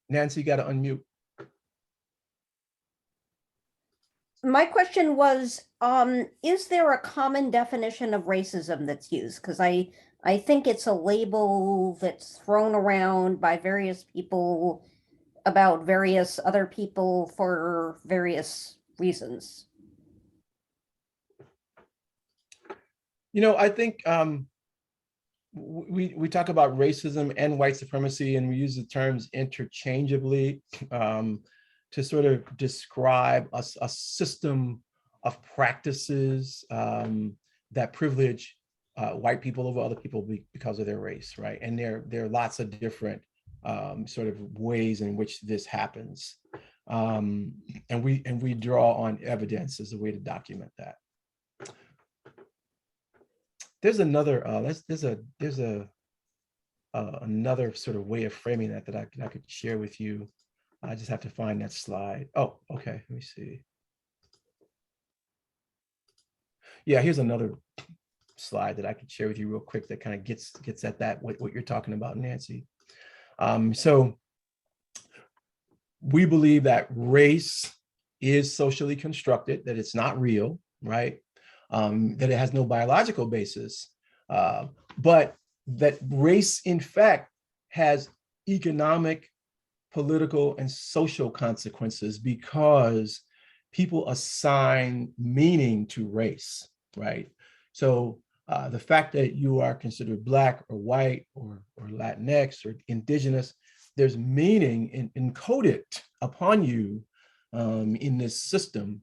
Nancy, you got to unmute. My question was, is there a common definition of racism that's used? Because I think it's a label that's thrown around by various people about various other people for various reasons. I think we talk about racism and white supremacy, and we use the terms interchangeably to sort of describe a system of practices that privilege white people over other people because of their race, right? And there are lots of different sort of ways in which this happens, and we draw on evidence as a way to document that. There's another another sort of way of framing that I could share with you. I just have to find that slide. Oh, okay. Let me see. Yeah, here's another slide that I could share with you real quick that kind of gets at that what you're talking about, Nancy. So we believe that race is socially constructed, that it's not real, right? That it has no biological basis, but that race, in fact, has economic, political, and social consequences because people assign meaning to race, right? So the fact that you are considered Black or white or Latinx or indigenous, there's meaning encoded upon you in this system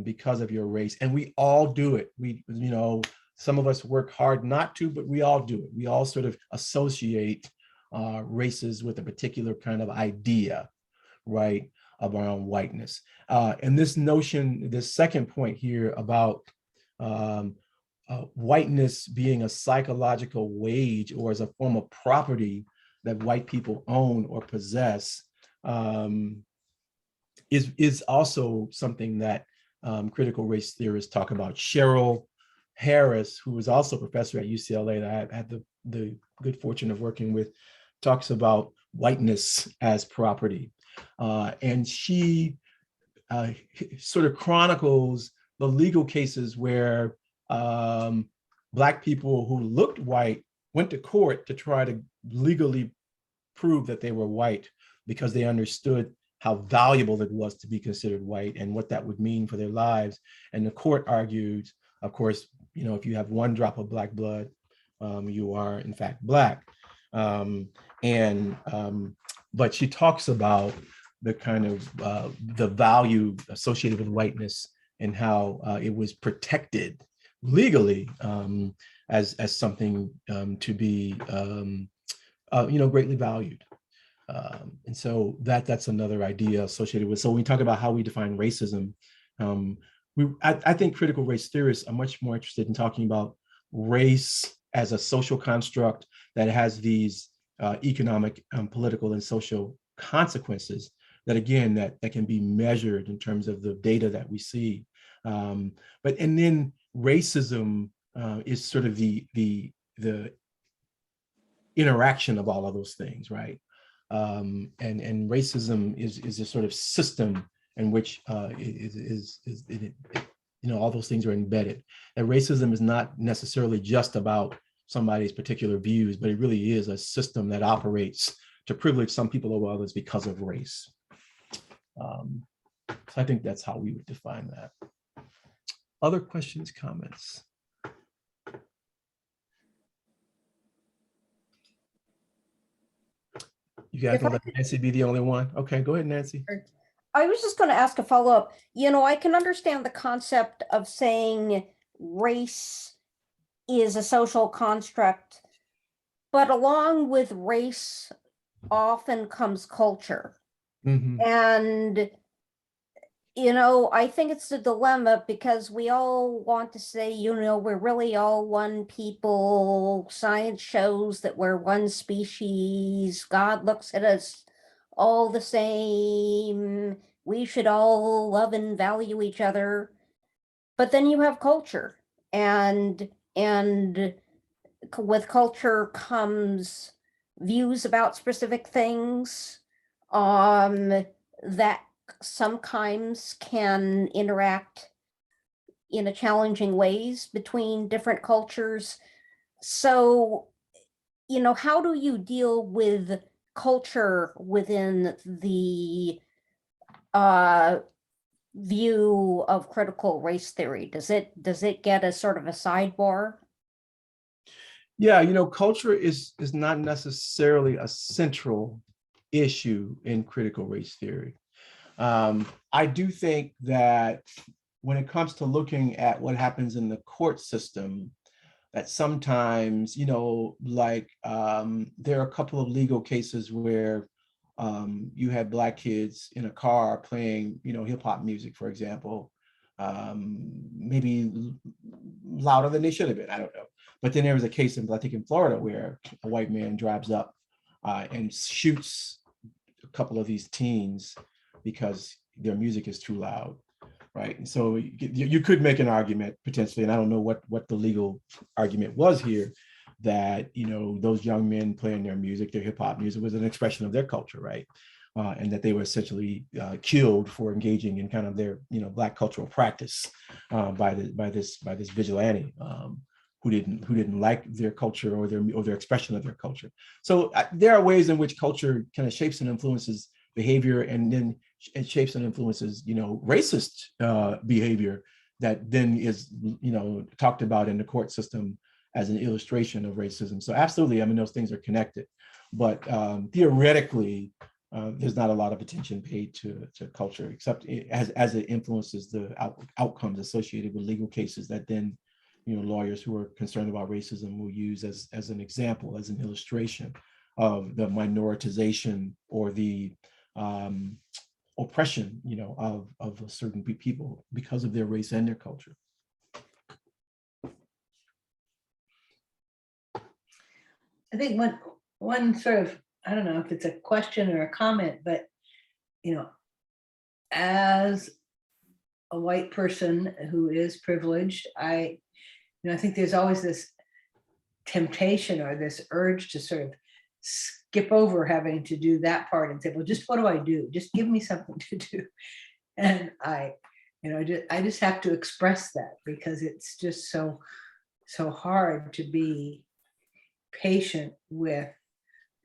because of your race. And we all do it. Some of us work hard not to, but we all do it. We all sort of associate races with a particular kind of idea, right? around whiteness. And this notion, this second point here about whiteness being a psychological wage or as a form of property that white people own or possess, is also something that critical race theorists talk about. Cheryl Harris, who was also a professor at UCLA that I had the good fortune of working with, talks about whiteness as property. And she sort of chronicles the legal cases where Black people who looked white went to court to try to legally prove that they were white because they understood how valuable it was to be considered white and what that would mean for their lives. And the court argued, of course, you know, if you have one drop of Black blood, you are in fact Black. But she talks about the kind of the value associated with whiteness and how it was protected legally as something to be greatly valued. And so that's another idea associated with. So when we talk about how we define racism, I think critical race theorists are much more interested in talking about race as a social construct that has these economic, political, and social consequences that, again, that can be measured in terms of the data that we see. And then racism is sort of the interaction of all of those things, right? And racism is a sort of system in which all those things are embedded. And racism is not necessarily just about somebody's particular views, but it really is a system that operates to privilege some people over others because of race. So I think that's how we would define that. Other questions, comments? You guys gonna let Nancy be the only one? Okay, go ahead, Nancy. I was just going to ask a follow-up. You know, I can understand the concept of saying race is a social construct, but along with race often comes culture. Mm-hmm. And, you know, I think it's a dilemma because we all want to say, you know, we're really all one people. Science shows that we're one species. God looks at us all the same. We should all love and value each other. But then you have culture, and with culture comes views about specific things that sometimes can interact in a challenging ways between different cultures. So, you know, how do you deal with culture within the view of critical race theory? Does it get a sort of a sidebar? Yeah, you know, culture is not necessarily a central issue in critical race theory. I do think that when it comes to looking at what happens in the court system, that sometimes, you know, like there are a couple of legal cases where you had Black kids in a car playing, you know, hip hop music, for example, maybe louder than they should have been. I don't know. But then there was a case I think in Florida where a white man drives up and shoots a couple of these teens because their music is too loud, right? And so you could make an argument potentially, and I don't know what the legal argument was here, that, you know, those young men playing their music, their hip hop music, was an expression of their culture, right? And that they were essentially killed for engaging in kind of their, you know, Black cultural practice by this vigilante who didn't like their culture or their expression of their culture. So there are ways in which culture kind of shapes and influences behavior, and then it shapes and influences, you know, racist behavior that then is, you know, talked about in the court system as an illustration of racism. So absolutely, I mean, those things are connected, but theoretically, there's not a lot of attention paid to culture, except as it influences the outcomes associated with legal cases that then, you know, lawyers who are concerned about racism will use as an example, as an illustration of the minoritization or the oppression, of a certain people because of their race and their culture. I think one sort of, I don't know if it's a question or a comment, but, as a white person who is privileged, I think there's always this temptation or this urge to sort of skip over having to do that part and say, well, just what do I do? Just give me something to do. And I just have to express that, because it's just so hard to be patient with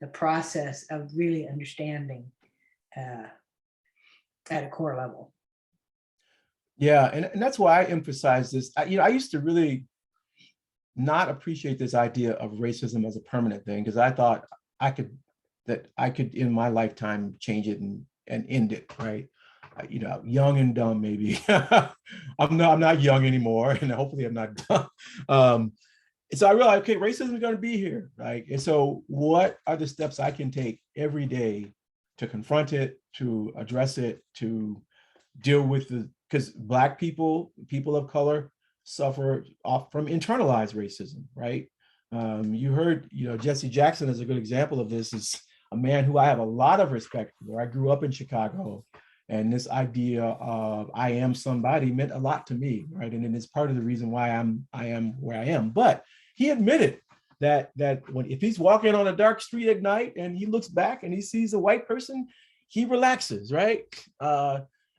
the process of really understanding at a core level. Yeah, and that's why I emphasize this. I used to really not appreciate this idea of racism as a permanent thing, because I thought I could in my lifetime change it and end it, right? Young and dumb, maybe. I'm not young anymore, and hopefully I'm not dumb. And so I realized, okay, racism is going to be here, right? And so what are the steps I can take every day to confront it, to address it, to deal with because Black people of color, suffer from internalized racism, right? You heard, Jesse Jackson is a good example of this, is a man who I have a lot of respect for. I grew up in Chicago, and this idea of I am somebody meant a lot to me, right? And it's part of the reason why I am where I am. But he admitted that if he's walking on a dark street at night and he looks back and he sees a white person, he relaxes, right?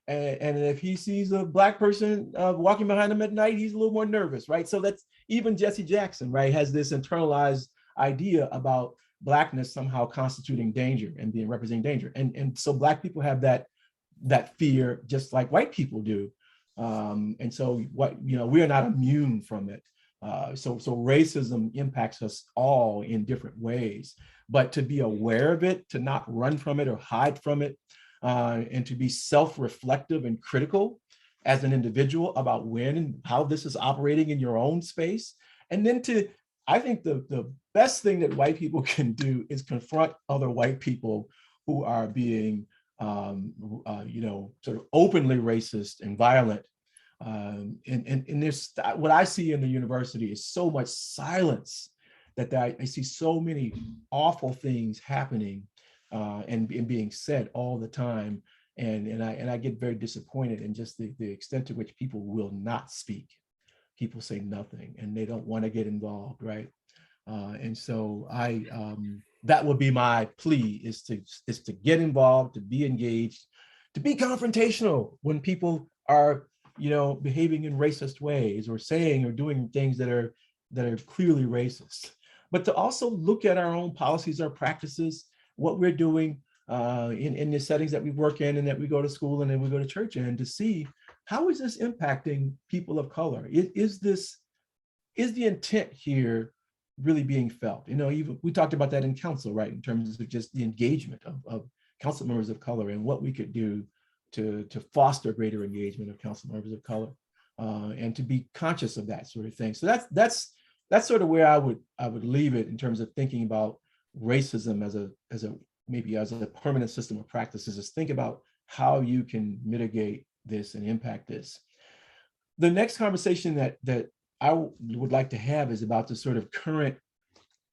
And if he sees a Black person walking behind him at night, he's a little more nervous, right? So that's even Jesse Jackson, right, has this internalized idea about Blackness somehow constituting danger and being representing danger. And so Black people have that fear just like white people do. And so we are not immune from it. So racism impacts us all in different ways, but to be aware of it, to not run from it or hide from it, and to be self-reflective and critical as an individual about when and how this is operating in your own space. And then I think the best thing that white people can do is confront other white people who are being, sort of openly racist and violent. And there's, what I see in the university is so much silence that I see so many awful things happening and being said all the time. And I get very disappointed in just the extent to which people will not speak. People say nothing and they don't want to get involved, right? And so that would be my plea, is to get involved, to be engaged, to be confrontational when people are, behaving in racist ways or saying or doing things that are clearly racist, but to also look at our own policies, our practices, what we're doing in the settings that we work in and that we go to school and then we go to church in, to see how is this impacting people of color? Is the intent here really being felt? Even we talked about that in council, right? In terms of just the engagement of council members of color and what we could do to foster greater engagement of council members of color, and to be conscious of that sort of thing. So that's sort of where I would leave it in terms of thinking about racism as a permanent system of practices, is think about how you can mitigate this and impact this. The next conversation that I would like to have is about the sort of current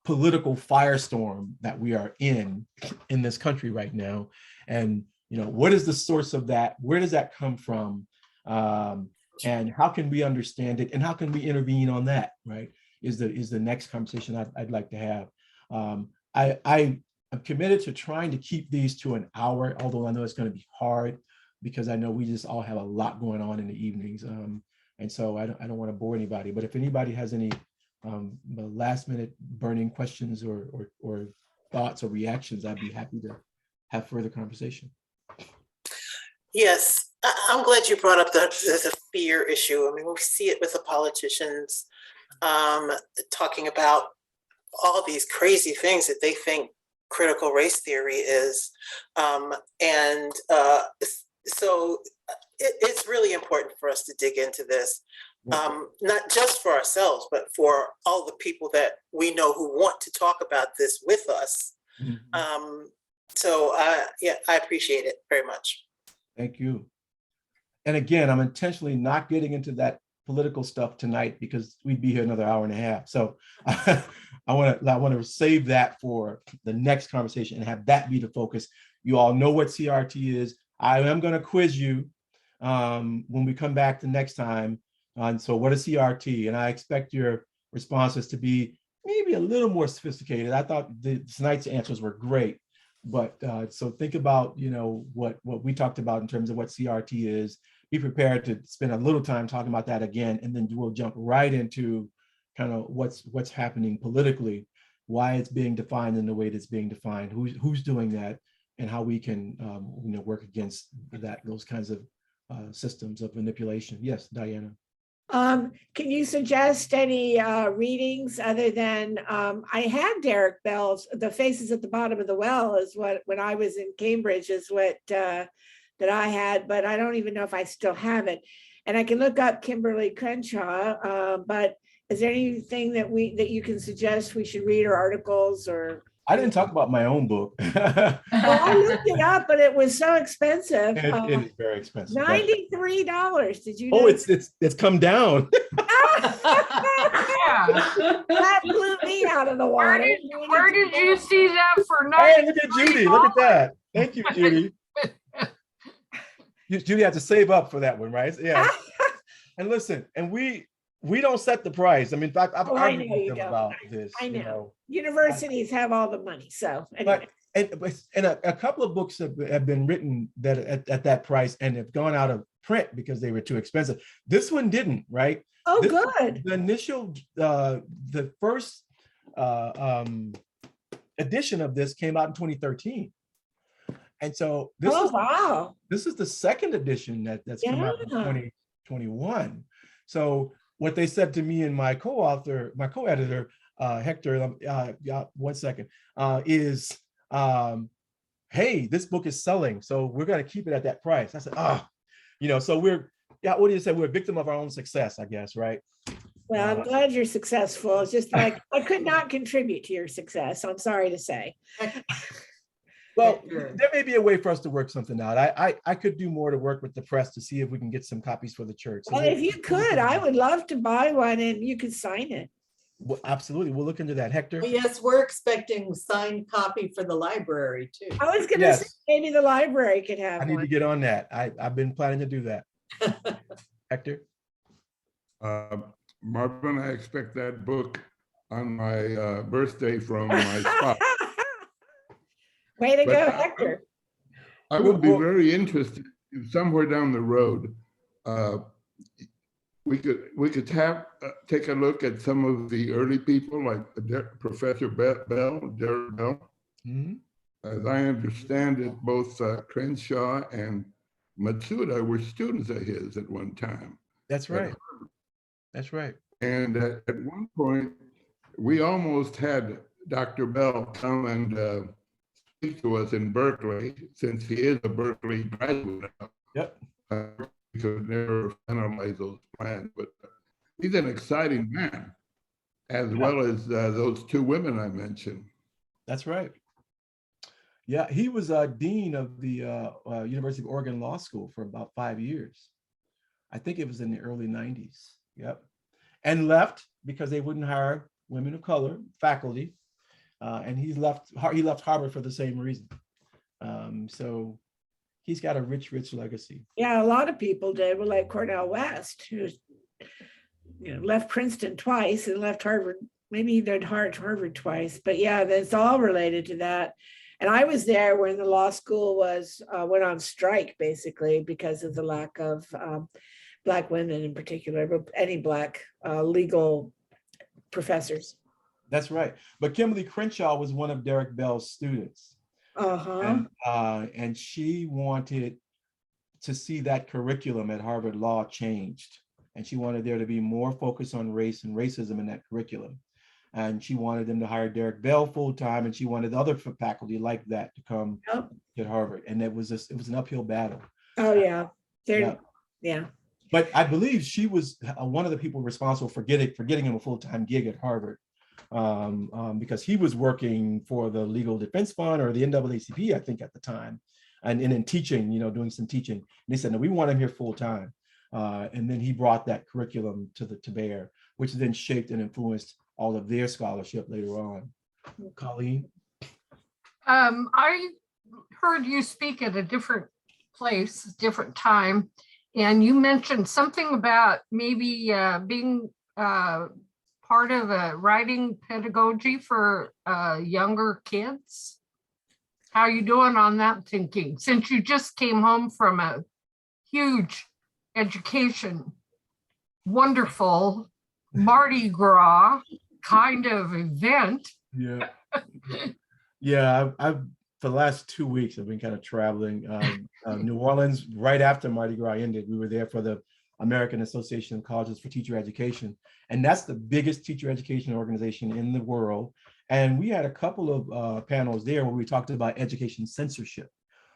political firestorm that we are in this country right now. And, what is the source of that? Where does that come from? And how can we understand it? And how can we intervene on that, right? Is the next conversation I'd like to have. I'm committed to trying to keep these to an hour, although I know it's going to be hard because I know we just all have a lot going on in the evenings. And so I don't want to bore anybody, but if anybody has any last minute burning questions or thoughts or reactions, I'd be happy to have further conversation. Yes, I'm glad you brought up the fear issue. I mean, we see it with the politicians talking about all these crazy things that they think critical race theory is. So it's really important for us to dig into this, not just for ourselves, but for all the people that we know who want to talk about this with us. Mm-hmm. I appreciate it very much. Thank you. And again, I'm intentionally not getting into that political stuff tonight because we'd be here another hour and a half. So I want to save that for the next conversation and have that be the focus. You all know what CRT is. I am going to quiz you when we come back the next time. So what is CRT? And I expect your responses to be maybe a little more sophisticated. I thought tonight's answers were great. But so think about, what we talked about in terms of what CRT is. Be prepared to spend a little time talking about that again, and then we'll jump right into kind of what's happening politically, why it's being defined in the way that's being defined, who's doing that, and how we can work against those kinds of systems of manipulation. Yes, Diana. Can you suggest any readings other than I have Derek Bell's The Faces at the Bottom of the Well is what, when I was in Cambridge, is what that I had, but I don't even know if I still have it. And I can look up Kimberly Crenshaw, but is there anything that you can suggest we should read, or articles, or? I didn't talk about my own book. Well, I looked it up, but it was so expensive. It is very expensive. $93. Did you know? Oh, it's come down. That blew me out of the water. Where did you see that for Hey, look at Judy. Look at that. Thank you, Judy. Judy had to save up for that one, right? Yeah. And listen, and we don't set the price. I mean, in fact, I've argued with them about this. I know. Universities have all the money, so anyway. And a couple of books have been written that at that price and have gone out of print because they were too expensive. This one didn't, right? Oh, good. The initial, the first edition of this came out in 2013. And so this is the second edition that's come out in 2021. So what they said to me and my co-editor, Hector, one second, is, hey, this book is selling, so we're going to keep it at that price. I said, so what do you say? We're a victim of our own success, I guess, right? Well, I'm glad you're successful. It's just like I could not contribute to your success. I'm sorry to say. Well, there may be a way for us to work something out. I could do more to work with the press to see if we can get some copies for the church. So well, if you could, I would love to buy one and you could sign it. Well, absolutely. We'll look into that. Hector? Well, yes, we're expecting signed copy for the library too. I was going to say maybe the library could have I need to get on that. I've been planning to do that. Hector? Marvin, I expect that book on my birthday from my spot. Way to go, Hector. I would be very interested if somewhere down the road, we could take a look at some of the early people like Professor Derek Bell. Mm-hmm. As I understand it, both Crenshaw and Matsuda were students of his at one time. That's right. That's right. And at one point, we almost had Dr. Bell come and speak to us in Berkeley, since he is a Berkeley graduate. Yep. We could never finalize those plans, but he's an exciting man, as well as those two women I mentioned. That's right. Yeah, he was dean of the University of Oregon Law School for about 5 years. I think it was in the early 90s. Yep. And left because they wouldn't hire women of color faculty. And he left Harvard for the same reason. So he's got a rich legacy. Yeah, a lot of people did. Well, like Cornel West, who left Princeton twice and left Harvard. Maybe he did Harvard twice, but yeah, that's all related to that. And I was there when the law school went on strike, basically, because of the lack of Black women in particular, but any Black legal professors. That's right. But Kimberly Crenshaw was one of Derek Bell's students. And she wanted to see that curriculum at Harvard Law changed. And she wanted there to be more focus on race and racism in that curriculum. And she wanted them to hire Derek Bell full time, and she wanted other faculty like that to come at Harvard. And it was an uphill battle. Oh yeah, yeah. But I believe she was one of the people responsible for getting him a full-time gig at Harvard, because he was working for the Legal Defense Fund or the NAACP, I think, at the time. and in teaching, doing some teaching. And they said, no, we want him here full time. And then he brought that curriculum to bear, which then shaped and influenced all of their scholarship later on. Colleen? I heard you speak at a different place, different time, and you mentioned something about maybe being part of a writing pedagogy for younger kids. How are you doing on that thinking? Since you just came home from a huge education, wonderful Mardi Gras kind of event. Yeah. Yeah, I've for the last 2 weeks, I've been kind of traveling. New Orleans, right after Mardi Gras ended, we were there for the American Association of Colleges for Teacher Education. And that's the biggest teacher education organization in the world. And we had a couple of panels there where we talked about education censorship,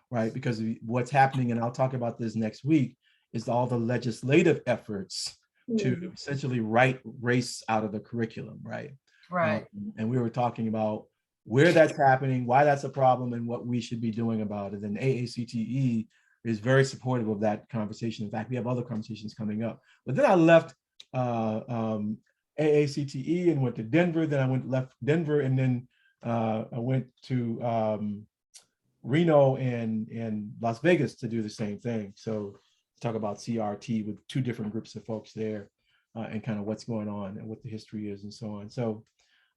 right? Because what's happening, and I'll talk about this next week, is all the legislative efforts to essentially write race out of the curriculum, right? Right. And we were talking about where that's happening, why that's a problem, and what we should be doing about it. And AACTE is very supportive of that conversation. In fact, we have other conversations coming up. But then I left AACTE and went to Denver. Then I left Denver, and then I went to Reno and Las Vegas to do the same thing. So talk about CRT with 2 different groups of folks there, and kind of what's going on and what the history is and so on. So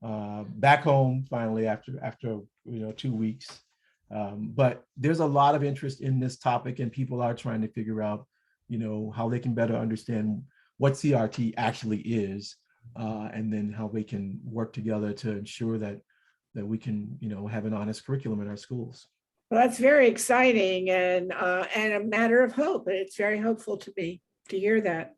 back home finally after 2 weeks. But there's a lot of interest in this topic, and people are trying to figure out, how they can better understand what CRT actually is, and then how we can work together to ensure that we can, have an honest curriculum in our schools. Well, that's very exciting and a matter of hope. It's very hopeful to me to hear that.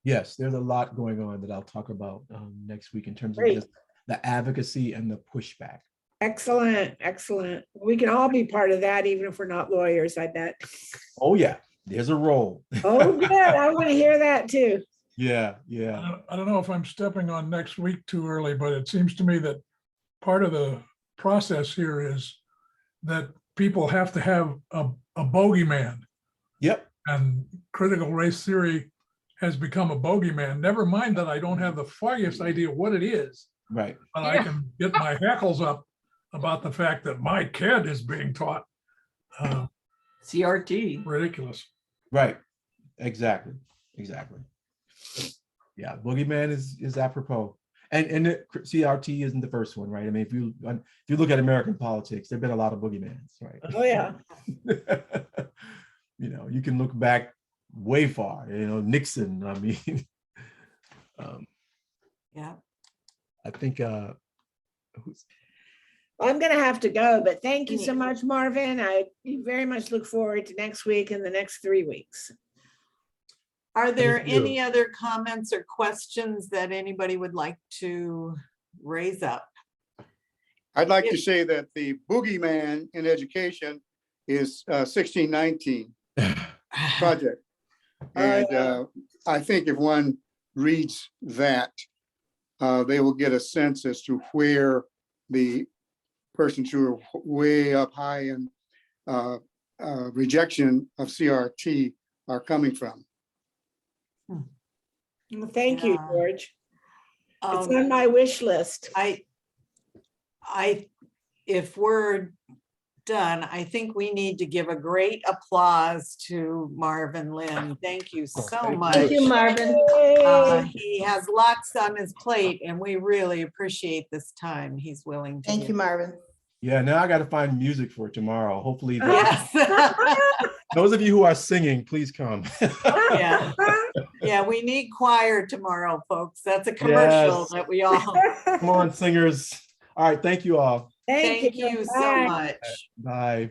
Yes, there's a lot going on that I'll talk about next week in terms of Great. just the advocacy and the pushback. Excellent, excellent. We can all be part of that, even if we're not lawyers, I bet. Oh yeah, there's a role. Oh, good. I want to hear that too. Yeah. I don't know if I'm stepping on next week too early, but it seems to me that part of the process here is that people have to have a bogeyman. Yep. And critical race theory has become a bogeyman. Never mind that I don't have the foggiest idea what it is. Right. But I can get my hackles up about the fact that my kid is being taught CRT. Ridiculous. Right. Exactly. Yeah, boogeyman is apropos. And CRT isn't the first one, right? I mean, if you look at American politics, there've been a lot of boogeymans, right? Oh yeah. You can look back way far, Nixon, I mean. Yeah. I think I'm going to have to go, but thank you so much, Marvin. I very much look forward to next week and the next 3 weeks. Are there Thank you. any other comments or questions that anybody would like to raise up? I'd like to say that the boogeyman in education is 1619 project. And I think if one reads that, they will get a sense as to where the persons who are way up high in rejection of CRT are coming from. Well, thank you, George. It's on my wish list. If we're done, I think we need to give a great applause to Marvin Lynn. Thank you so much. Thank you, Marvin. He has lots on his plate, and we really appreciate this time he's willing to Thank give. you, Marvin. Yeah, now I got to find music for tomorrow. Hopefully, Yes. those of you who are singing, please come. Yeah, we need choir tomorrow, folks. That's a commercial Yes. that we all. Come on, singers. All right, thank you all. Thank you so much. Bye.